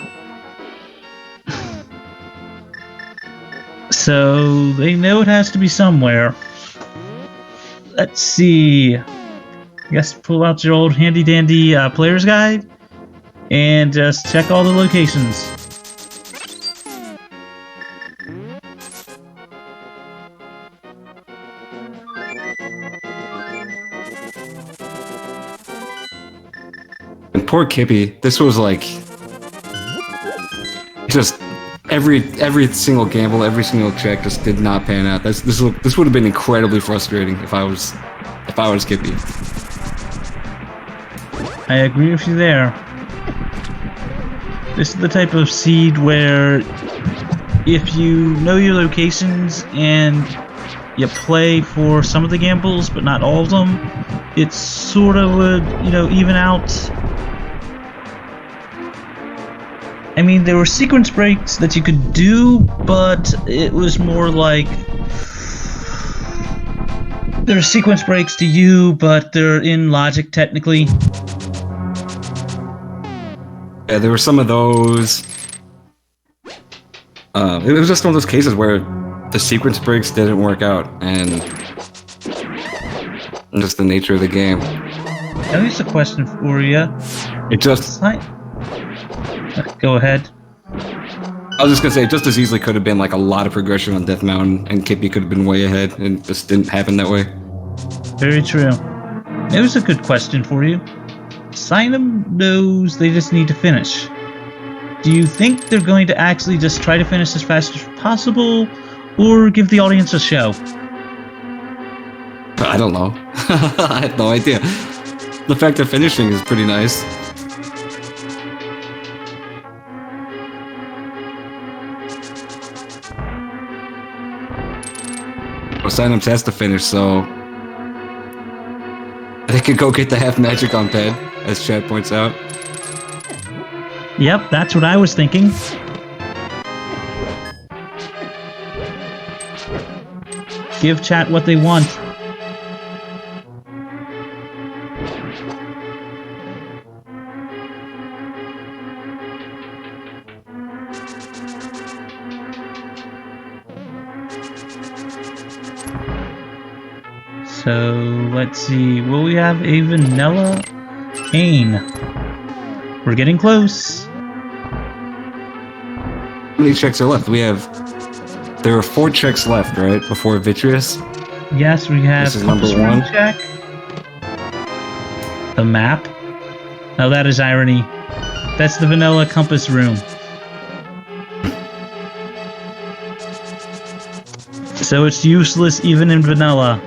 Speaker 1: So they know it has to be somewhere. Let's see. I guess pull out your old handy dandy player's guide and just check all the locations.
Speaker 2: And poor Kippi, this was like just every single gamble, every single check just did not pan out. This would have been incredibly frustrating if I was Kippi.
Speaker 1: I agree with you there. This is the type of seed where if you know your locations and you play for some of the gambles but not all of them, it sort of would, even out. I mean, there were sequence breaks that you could do, but it was more like there are sequence breaks to you, but they're in logic technically.
Speaker 2: Yeah, there were some of those. It was just one of those cases where the sequence breaks didn't work out, and just the nature of the game.
Speaker 1: Here's a question for you.
Speaker 2: It just.
Speaker 1: Go ahead.
Speaker 2: I was just gonna say, it just as easily could have been like a lot of progression on Death Mountain, and Kippi could have been way ahead, and it just didn't happen that way.
Speaker 1: Very true. It was a good question for you. Signum knows they just need to finish. Do you think they're going to actually just try to finish as fast as possible, or give the audience a show?
Speaker 2: I don't know. I have no idea. The fact that finishing is pretty nice. Well, Signums has to finish, so they could go get the half magic on Ped, as Chad points out.
Speaker 1: Yep, that's what I was thinking. Give chat what they want. So, let's see. Will we have a vanilla cane? We're getting close.
Speaker 2: How many checks are left? There are 4 checks left, right? Before Vitreous?
Speaker 1: Yes, we have
Speaker 2: This is number
Speaker 1: compass room
Speaker 2: 1.
Speaker 1: check. The map. Now that is irony. That's the vanilla compass room. So it's useless even in vanilla.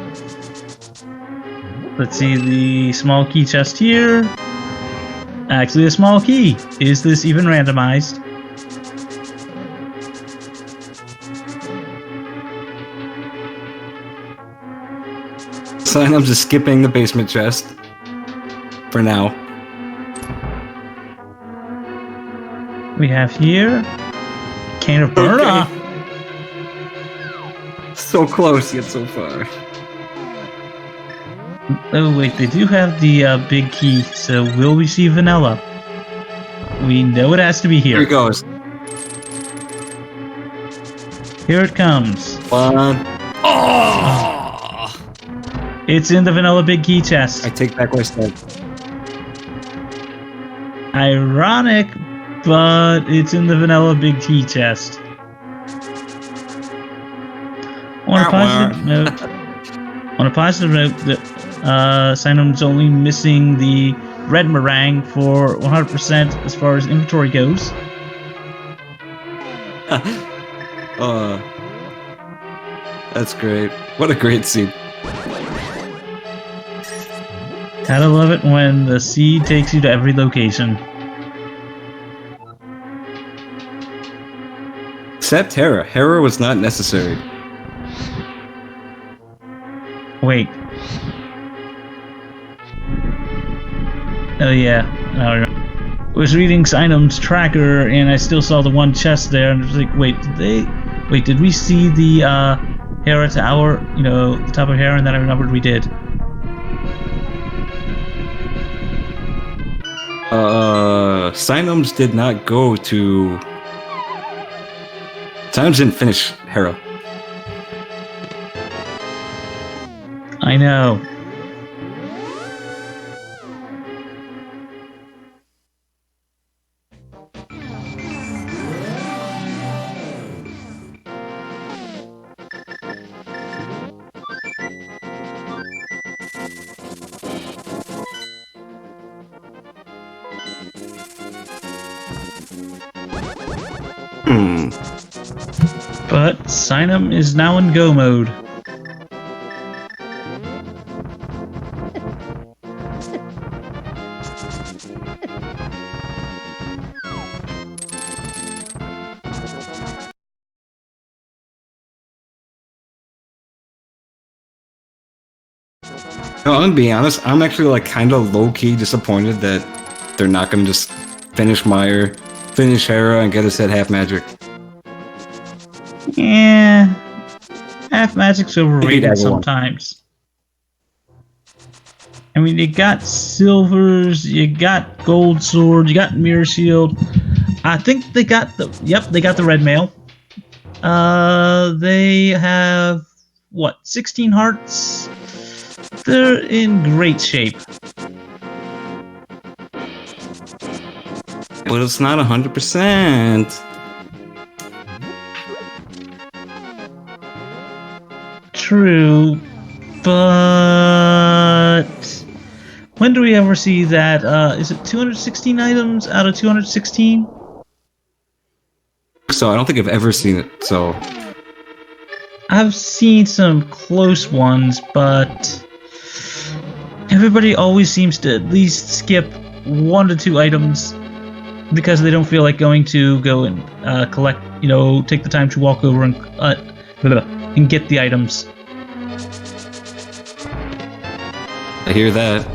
Speaker 1: Let's see the small key chest here. Actually a small key. Is this even randomized?
Speaker 2: Signums is skipping the basement chest. For now.
Speaker 1: We have here Cane of Burna.
Speaker 2: Okay. So close yet so far.
Speaker 1: Oh wait, they do have the big key, so will we see vanilla? We know it has to be
Speaker 2: Here
Speaker 1: here.
Speaker 2: it goes.
Speaker 1: Here it comes.
Speaker 2: 1. Oh!
Speaker 1: It's in the vanilla big key chest.
Speaker 2: I take back what I said.
Speaker 1: Ironic, but it's in the vanilla big T chest. On a positive note, Signumbs only missing the red meringue for 100% as far as inventory goes.
Speaker 2: That's great. What a great scene.
Speaker 1: Gotta love it when the seed takes you to every location.
Speaker 2: Except Hera. Hera was not necessary.
Speaker 1: Wait. Oh yeah. I was reading Signumbs' tracker and I still saw the one chest there and I was like, wait, did we see the Hera Tower, the top of Hera? And then I remembered we did.
Speaker 2: Signumbs did not go to... Signumbs didn't finish Hera.
Speaker 1: I know. But Signum is now in go mode.
Speaker 2: No, I'm gonna be honest, I'm actually kind of low-key disappointed that they're not gonna just finish Meyer, finish Hera, and get us at half magic.
Speaker 1: Yeah, half magic's overrated sometimes. I mean, you got silvers, you got gold sword, you got mirror shield. I think they got the red mail. They have 16 hearts. They're in great shape.
Speaker 2: But it's not 100%.
Speaker 1: True, but when do we ever see that? Is it 216 items out of 216?
Speaker 2: So I don't think I've ever seen it, so...
Speaker 1: I've seen some close ones, but everybody always seems to at least skip 1 to 2 items because they don't feel like going to go and collect, take the time to walk over and get the items.
Speaker 2: I hear that.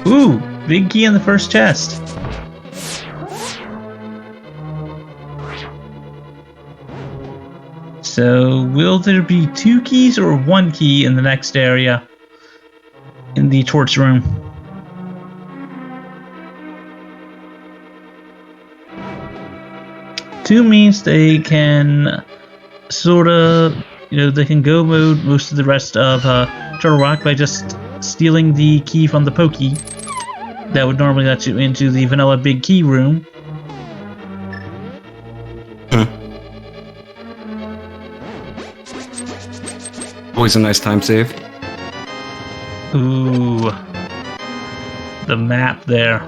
Speaker 1: Ooh, big key in the first chest. So, will there be 2 keys or 1 key in the next area? In the torch room? Two means they can they can go mode most of the rest of Turtle Rock by just stealing the key from the Pokey. That would normally let you into the vanilla big key room.
Speaker 2: Always a nice time save.
Speaker 1: Ooh. The map there.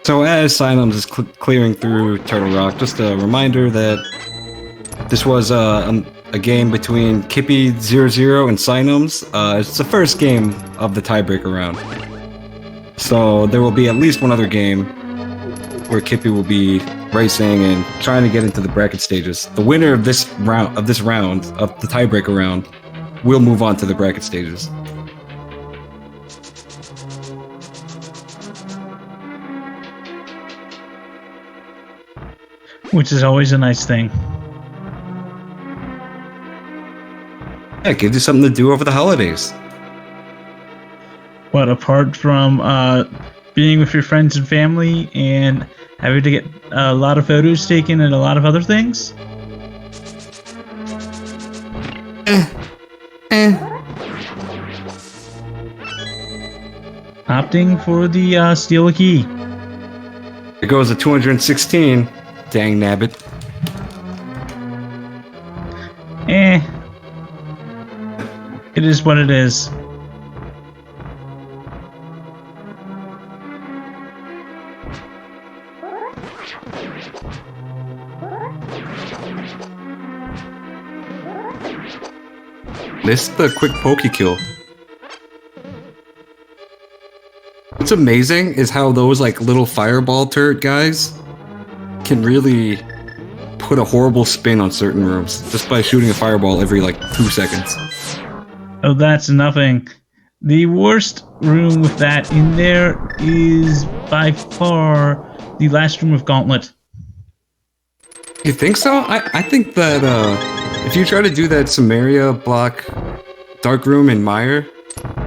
Speaker 2: So as Signumbs is clearing through Turtle Rock, just a reminder that this was a game between Kippi00 and Signumbs. It's the first game of the tiebreaker round. So there will be at least one other game where Kippi will be racing and trying to get into the bracket stages. The winner of this round, of the tiebreaker round, will move on to the bracket stages.
Speaker 1: Which is always a nice thing.
Speaker 2: Yeah, it gives you something to do over the holidays.
Speaker 1: What, apart from being with your friends and family and having to get a lot of photos taken and a lot of other things? Opting for the steal a key.
Speaker 2: It goes to 216. Dang nabbit.
Speaker 1: It is what it is.
Speaker 2: This is the quick pokey kill. What's amazing is how those like little fireball turret guys can really put a horrible spin on certain rooms just by shooting a fireball every like 2 seconds.
Speaker 1: Oh, that's nothing. The worst room with that in there is by far the last room of Gauntlet.
Speaker 2: You think so? I think that if you try to do that Samaria block dark room in Mire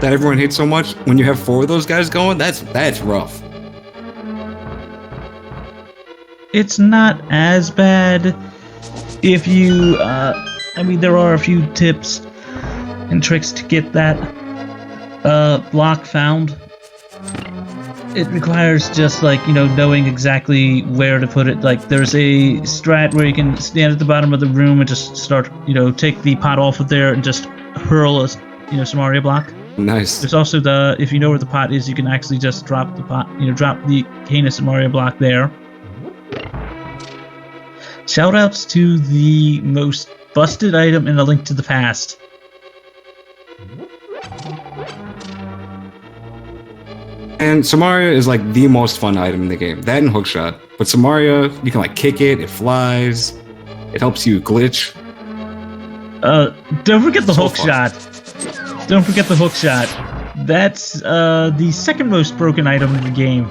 Speaker 2: that everyone hates so much, when you have 4 of those guys going, that's rough.
Speaker 1: It's not as bad if you, I mean, there are a few tips and tricks to get that block found. It requires just, like, you know, knowing exactly where to put it. Like, there's a strat where you can stand at the bottom of the room and just start, you know, take the pot off of there and just hurl a, you know, Samaria block.
Speaker 2: Nice.
Speaker 1: There's also the, if you know where the pot is, you can actually just drop the pot, you know, drop the Kana Samaria block there. Shoutouts to the most busted item in A Link to the Past.
Speaker 2: And Samaria is like the most fun item in the game. That and hookshot. But Samaria, you can like kick it, it flies, it helps you glitch.
Speaker 1: Don't forget the
Speaker 2: So
Speaker 1: hookshot. Don't forget the hookshot. That's the second most broken item in the game.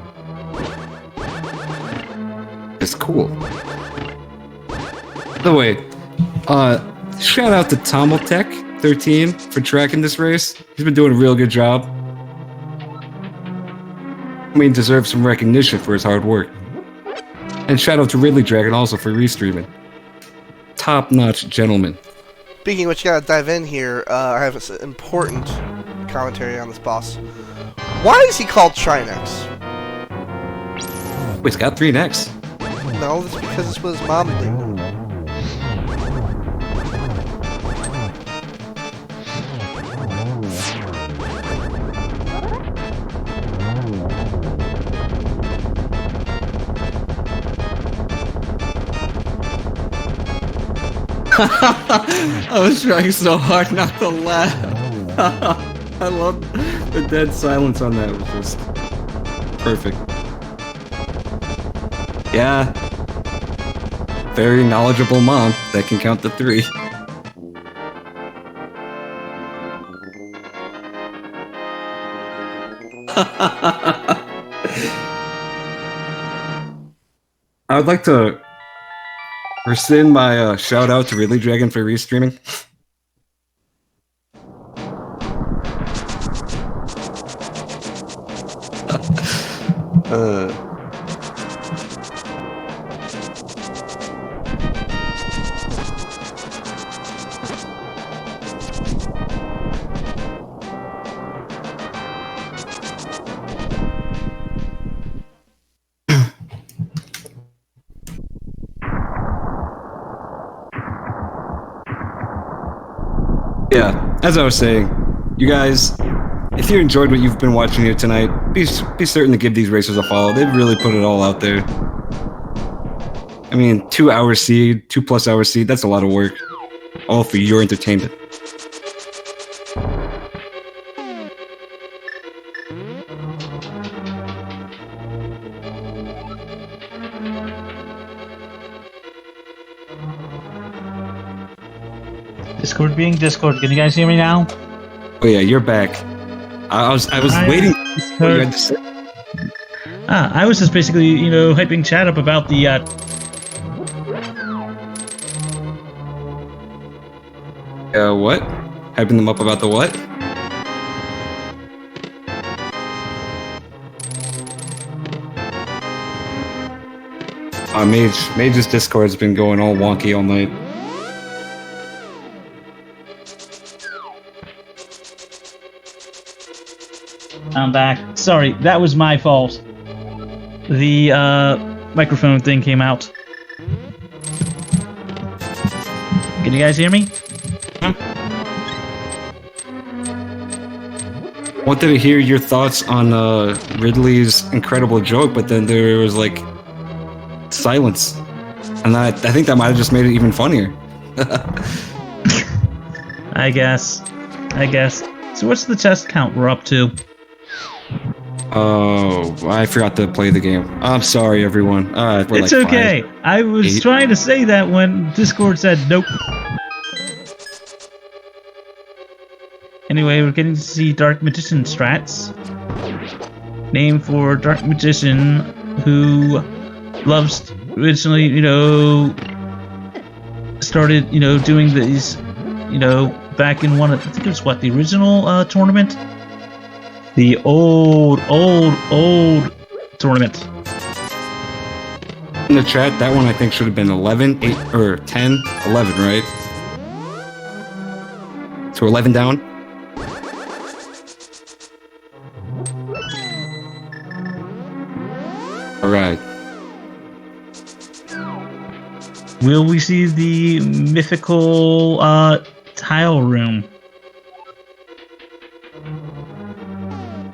Speaker 2: It's cool. By the way, shout out to Tomeltech13 for tracking this race. He's been doing a real good job. I mean, deserves some recognition for his hard work. And shout out to Ridley Dragon also for restreaming. Top-notch gentleman.
Speaker 3: Speaking of which, you gotta dive in here. I have an important commentary on this boss. Why is he called Trinex?
Speaker 2: Wait, he's got 3 necks.
Speaker 3: No, it's because it's what his mom did.
Speaker 2: I was trying so hard not to laugh. I love the dead silence on that. It was just perfect. Yeah. Very knowledgeable mom that can count to 3. I would like to rescind my shout out to Ridley Dragon for restreaming. Yeah, as I was saying, you guys, if you enjoyed what you've been watching here tonight, be certain to give these racers a follow. They've really put it all out there. I mean, 2-hour seed, 2+ hour seed, that's a lot of work. All for your entertainment.
Speaker 1: Discord being Discord. Can you guys hear me now?
Speaker 2: Oh yeah, you're back. I was waiting for what you had to say.
Speaker 1: I was just basically, you know, hyping chat up about the
Speaker 2: What? Hyping them up about the what? Mage's Discord's been going all wonky all night.
Speaker 1: I'm back. Sorry, that was my fault. The microphone thing came out. Can you guys hear me?
Speaker 2: Wanted to hear your thoughts on Ridley's incredible joke, but then there was like silence, and I think that might have just made it even funnier.
Speaker 1: I guess. So what's the chest count we're up to?
Speaker 2: Oh, I forgot to play the game. I'm sorry, everyone. We're
Speaker 1: It's
Speaker 2: like
Speaker 1: okay. I was trying to say that when Discord said nope. Anyway, we're getting to see Dark Magician strats. Name for Dark Magician who loves originally, started, doing these, back in one of, I think it was what, the original tournament? The old tournament.
Speaker 2: In the chat, that one I think should have been 11, 8, or 10, 11, right? So 11 down. All right.
Speaker 1: Will we see the mythical tile room?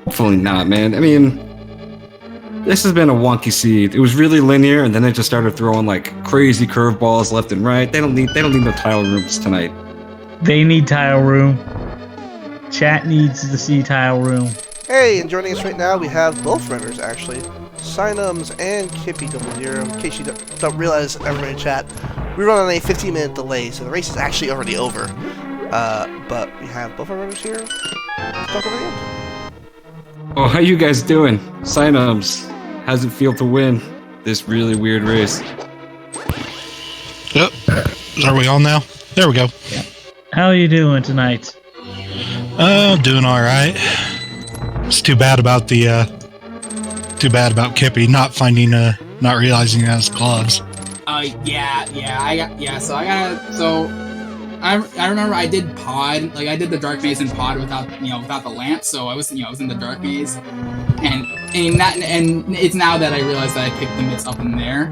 Speaker 2: Hopefully not, man. I mean, this has been a wonky seed. It was really linear, and then they just started throwing like crazy curveballs left and right. They don't need no tile rooms tonight.
Speaker 1: They need tile room. Chat needs to see tile room.
Speaker 3: Hey, and joining us right now, we have both runners, actually. Signumbs and Kippi00. In case you don't realize, everybody in chat, we run on a 15-minute delay, so the race is actually already over. But we have both our runners here. Let's talk over the end.
Speaker 2: Oh, how you guys doing? Signumbs, how's it feel to win this really weird race?
Speaker 4: Yep. Are we on now? There we go.
Speaker 1: Yeah. How are you doing tonight?
Speaker 4: Oh, doing all right. It's too bad about Kippi not finding, not realizing he has gloves.
Speaker 5: I remember I did pod, like I did the dark maze in pod without the lamp, so I was in the dark maze, and it's now that I realized that I picked the mitts up in there,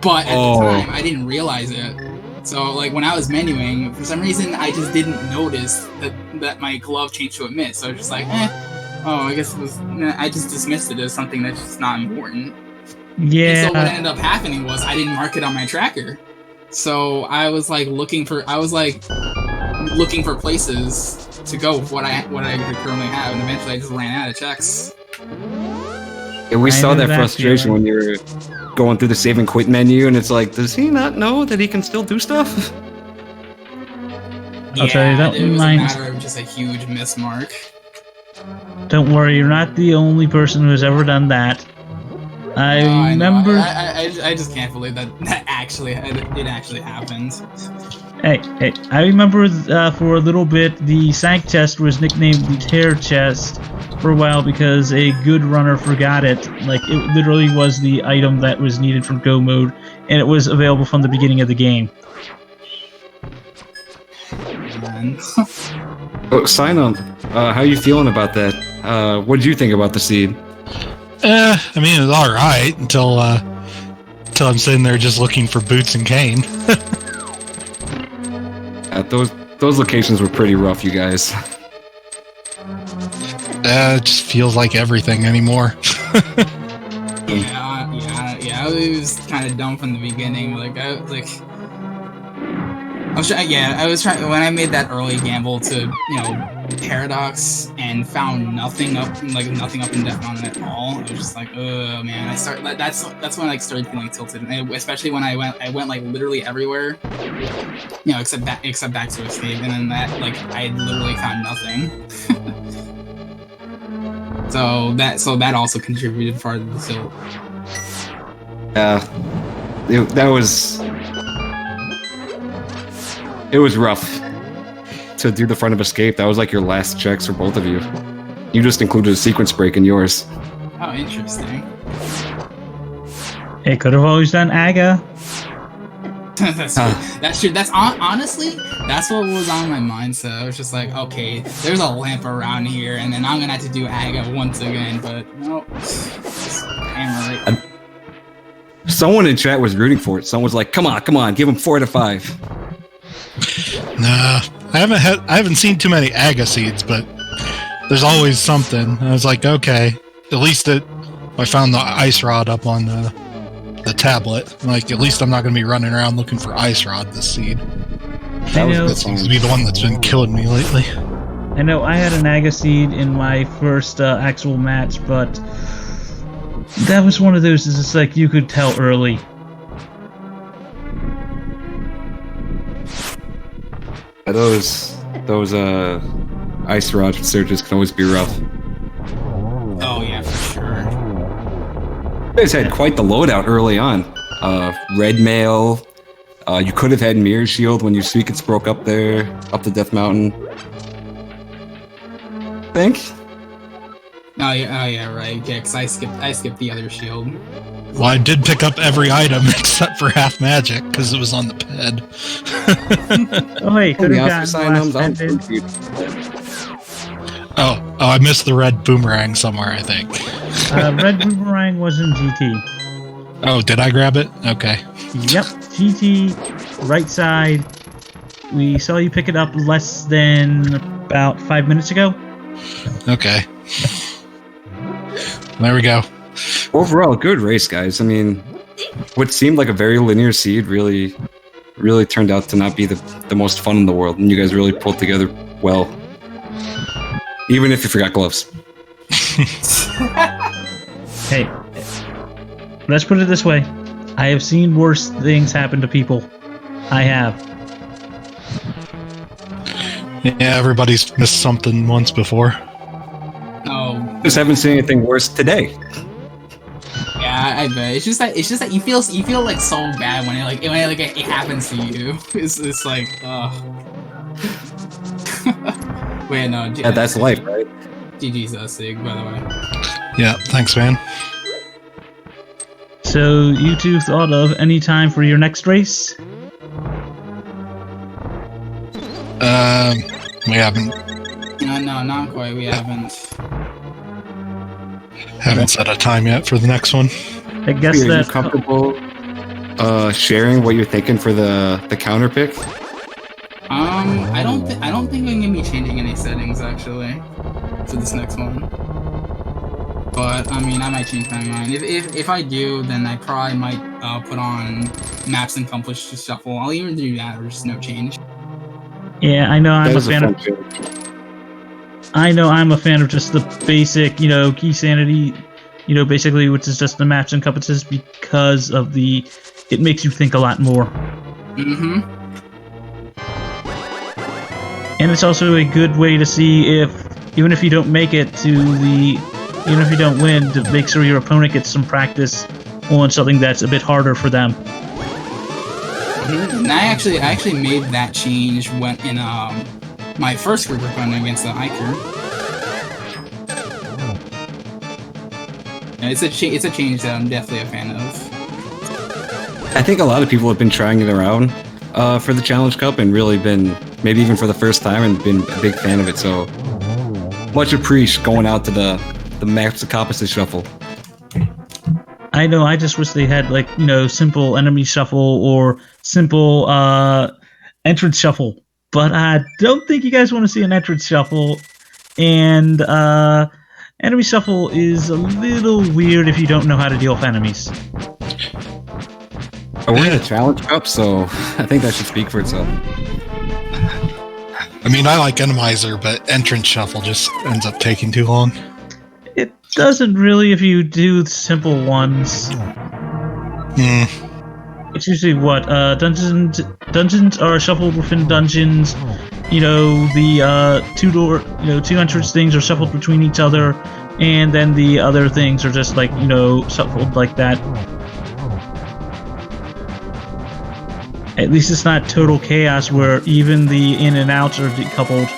Speaker 5: but at the time I didn't realize it. So like when I was menuing, for some reason I just didn't notice that my glove changed to a mitt, so I was just like, I guess it was. I just dismissed it as something that's just not important.
Speaker 1: Yeah.
Speaker 5: And so what ended up happening was I didn't mark it on my tracker. So I was like looking for places to go with what I currently have, and eventually I just ran out of checks.
Speaker 2: Yeah, we saw that frustration when you were going through the save and quit menu, and it's like, does he not know that he can still do stuff?
Speaker 1: I'll tell you that
Speaker 5: it was
Speaker 1: reminds.
Speaker 5: a matter of just a huge mismark.
Speaker 1: Don't worry, you're not the only person who has ever done that. I remember.
Speaker 5: I just can't believe that it actually happened.
Speaker 1: Hey, I remember for a little bit the Sank chest was nicknamed the Tear chest for a while because a good runner forgot it. Like, it literally was the item that was needed for Go mode, and it was available from the beginning of the game.
Speaker 2: Signup, how you feeling about that? What did you think about the seed?
Speaker 4: I mean, it was all right until I'm sitting there just looking for Boots and Kane.
Speaker 2: Those locations were pretty rough, you guys.
Speaker 4: It just feels like everything anymore.
Speaker 5: Yeah. It was kind of dumb from the beginning. I was trying when I made that early gamble to Paradox and found nothing up in Death Mountain at all. I was just like, oh man. That's when I started feeling tilted, and especially when I went like literally everywhere, except back to escape, and then that I had literally found nothing. so that also contributed part of the tilt.
Speaker 2: It was rough. to do the front of escape. That was like your last checks for both of you. You just included a sequence break in yours.
Speaker 5: Oh, interesting.
Speaker 1: It could have always done AGA.
Speaker 5: That's true. That's honestly, that's what was on my mind. So I was just like, okay, there's a lamp around here, and then I'm gonna have to do AGA once again. But no, hammer it.
Speaker 2: Someone in chat was rooting for it. Someone was like, come on, give him 4 out of 5.
Speaker 4: Nah, I haven't seen too many AGA seeds, but there's always something. I was like, okay, at least I found the ice rod up on the tablet. Like, at least I'm not going to be running around looking for ice rod this seed. That seems to be the one that's been killing me lately.
Speaker 1: I know I had an AGA seed in my first actual match, but that was one of those. It's just like you could tell early.
Speaker 2: Those ice rod searches can always be rough.
Speaker 5: Oh yeah, for sure.
Speaker 2: You guys had quite the loadout early on. Red mail. You could have had mirror shield when your sequence broke up there, up the Death Mountain. I think.
Speaker 5: Oh yeah, right. Yeah, because I skipped the other shield.
Speaker 4: Well, I did pick up every item except for half magic because it was on the ped.
Speaker 1: Oh, hey, could have gotten
Speaker 2: Signumbs,
Speaker 1: last pendant.
Speaker 4: Oh, I missed the red boomerang somewhere, I think.
Speaker 1: Red boomerang was in GT.
Speaker 4: Oh, did I grab it? Okay.
Speaker 1: Yep, GT, right side. We saw you pick it up less than about 5 minutes ago.
Speaker 4: Okay. There we go.
Speaker 2: Overall, good race, guys. I mean, what seemed like a very linear seed really turned out to not be the most fun in the world, and you guys really pulled together well. Even if you forgot gloves.
Speaker 1: Hey, let's put it this way. I have seen worse things happen to people. I have.
Speaker 4: Yeah, everybody's missed something once before.
Speaker 5: Oh.
Speaker 2: Just haven't seen anything worse today.
Speaker 5: Yeah, I bet. It's just that you feel like so bad when it happens to you. It's like, oh. Wait, no.
Speaker 2: Yeah, that's life, right?
Speaker 5: GG's Sig, by the way.
Speaker 4: Yeah, thanks, man.
Speaker 1: So, you two thought of any time for your next race?
Speaker 4: We haven't.
Speaker 5: No, not quite. We haven't.
Speaker 4: Haven't set a time yet for the next one.
Speaker 1: I guess
Speaker 2: Are you
Speaker 1: that.
Speaker 2: comfortable sharing what you're thinking for the counter pick?
Speaker 5: I don't think I'm gonna be changing any settings actually for this next one. But I mean, I might change my mind. If I do, then I probably might put on maps and compass to shuffle. I'll either do that or just no change.
Speaker 1: Yeah, I know I'm a fan of.
Speaker 2: change.
Speaker 1: I know I'm a fan of just the basic, key sanity, basically, which is just the maps and compasses because of it makes you think a lot more.
Speaker 5: Mm-hmm.
Speaker 1: And it's also a good way to see even if you don't make it even if you don't win, to make sure your opponent gets some practice on something that's a bit harder for them.
Speaker 5: And I actually made that change when in my first group run against the hiker. And it's a change that I'm definitely a fan of.
Speaker 2: I think a lot of people have been trying it around for the Challenge Cup and really been, maybe even for the first time, and been a big fan of it. So much appreciate going out to the maps and compasses shuffle.
Speaker 1: I know, I just wish they had simple enemy shuffle or simple entrance shuffle. But I don't think you guys want to see an entrance shuffle, and enemy shuffle is a little weird if you don't know how to deal with enemies.
Speaker 2: We're in a Challenge Cup, so I think that should speak for itself.
Speaker 4: I mean, I like Enemizer, but entrance shuffle just ends up taking too long.
Speaker 1: It doesn't really if you do simple ones. It's usually what dungeons are shuffled within dungeons. The two entrance things are shuffled between each other, and then the other things are just shuffled like that. At least it's not total chaos where even the in and outs are decoupled.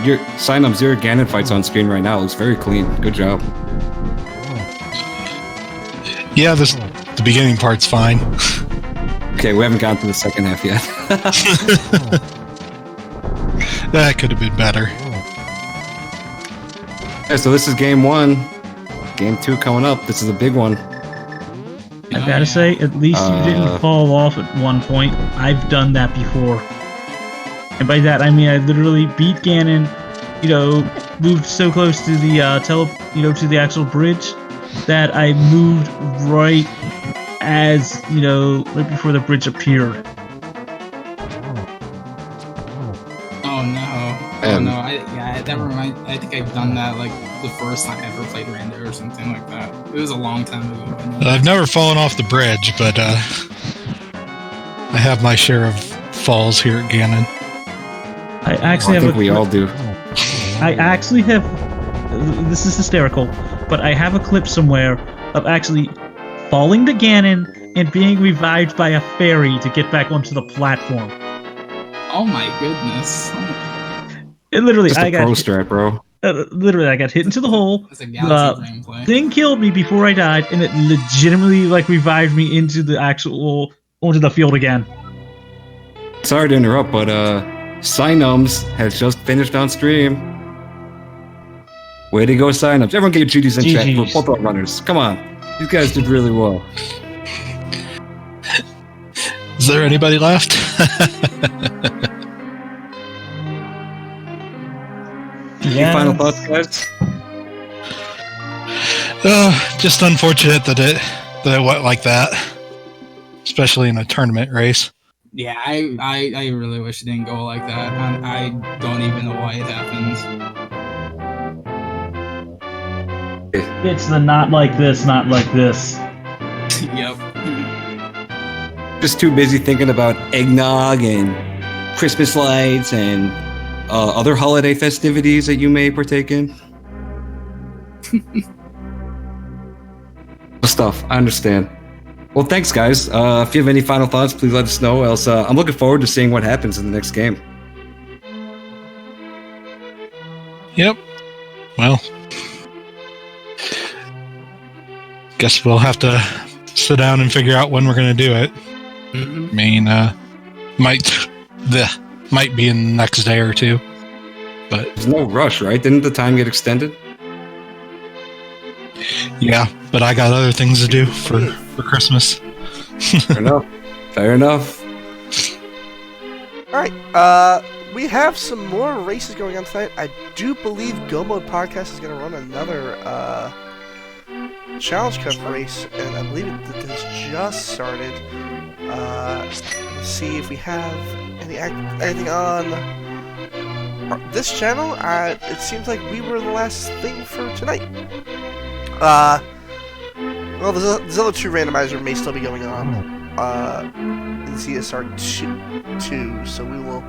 Speaker 2: Your Signumbs, your Ganon fight's on screen right now. It looks very clean. Good job.
Speaker 4: Yeah, the beginning part's fine.
Speaker 2: Okay, we haven't gotten to the second half yet.
Speaker 4: That could have been better.
Speaker 2: Yeah, so this is game 1. Game 2 coming up. This is a big one.
Speaker 1: I gotta say, at least you didn't fall off at one point. I've done that before. And by that, I mean I literally beat Ganon, moved so close to the to the actual bridge that I moved right as, right before the bridge appeared.
Speaker 5: Oh no! Oh no! I think I've done that like the first time I ever played Rando or something like that. It was a long time ago.
Speaker 4: I've never fallen off the bridge, but I have my share of falls here at Ganon.
Speaker 1: I actually
Speaker 2: I think we all do.
Speaker 1: I actually have. This is hysterical, but I have a clip somewhere of actually falling to Ganon and being revived by a fairy to get back onto the platform.
Speaker 5: Oh my goodness!
Speaker 1: It literally,
Speaker 2: Just a pro strat, bro.
Speaker 1: Literally, I got hit into the hole.
Speaker 5: It's a Galaxy Brain play.
Speaker 1: Thing killed me before I died, and it legitimately revived me into the onto the field again.
Speaker 2: Sorry to interrupt, but Signumbs has just finished on stream. Way to go, Signumbs. Everyone get your GGs in chat for both our runners. Come on. These guys did really well.
Speaker 4: Is there anybody left?
Speaker 2: Any final thoughts, guys?
Speaker 4: Just unfortunate that it went like that. Especially in a tournament race.
Speaker 5: Yeah, I really wish it didn't go like that. I don't even know why it happened.
Speaker 1: It's the not like this, not like this.
Speaker 5: Yep.
Speaker 2: Just too busy thinking about eggnog and Christmas lights and other holiday festivities that you may partake in. Stuff. I understand. Well, thanks, guys. If you have any final thoughts, please let us know. Else, I'm looking forward to seeing what happens in the next game.
Speaker 4: Yep. Well, guess we'll have to sit down and figure out when we're going to do it.
Speaker 5: Mm-hmm.
Speaker 4: I mean, might be in the next day or two, but
Speaker 2: There's no rush, right? Didn't the time get extended?
Speaker 4: yeah. But I got other things to do for Christmas.
Speaker 2: Fair enough. Fair enough.
Speaker 3: All right. We have some more races going on tonight. I do believe Go Mode Podcast is going to run another Challenge Cup race, and I believe it has just started. Let's see if we have anything on this channel. It seems like we were the last thing for tonight. Well, there's other two randomizer may still be going on in CSR 2, so we will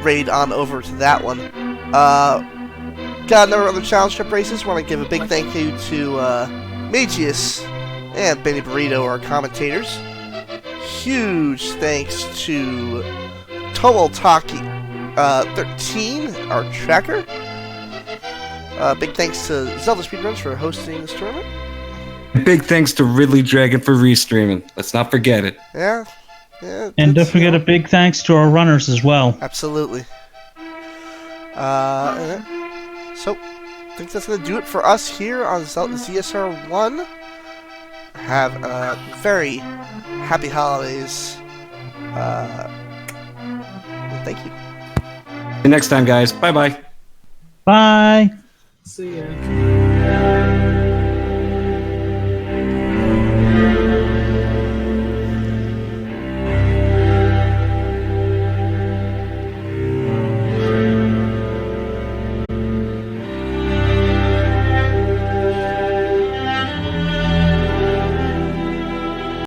Speaker 3: raid on over to that one. Got another other Challenge Cup races. Want to give a big thank you to Magius and Benny Burrito, our commentators. Huge thanks to Tomotaki 13, our tracker. Big thanks to Zelda Speedruns for hosting this tournament.
Speaker 2: Big thanks to Ridley Dragon for restreaming. Let's not forget it.
Speaker 3: Yeah.
Speaker 1: And don't forget a big thanks to our runners as well.
Speaker 3: Absolutely. So, I think that's going to do it for us here on ZSR 1. Have a very happy holidays. Thank you.
Speaker 2: See you next time, guys. Bye-bye.
Speaker 1: Bye.
Speaker 5: See ya.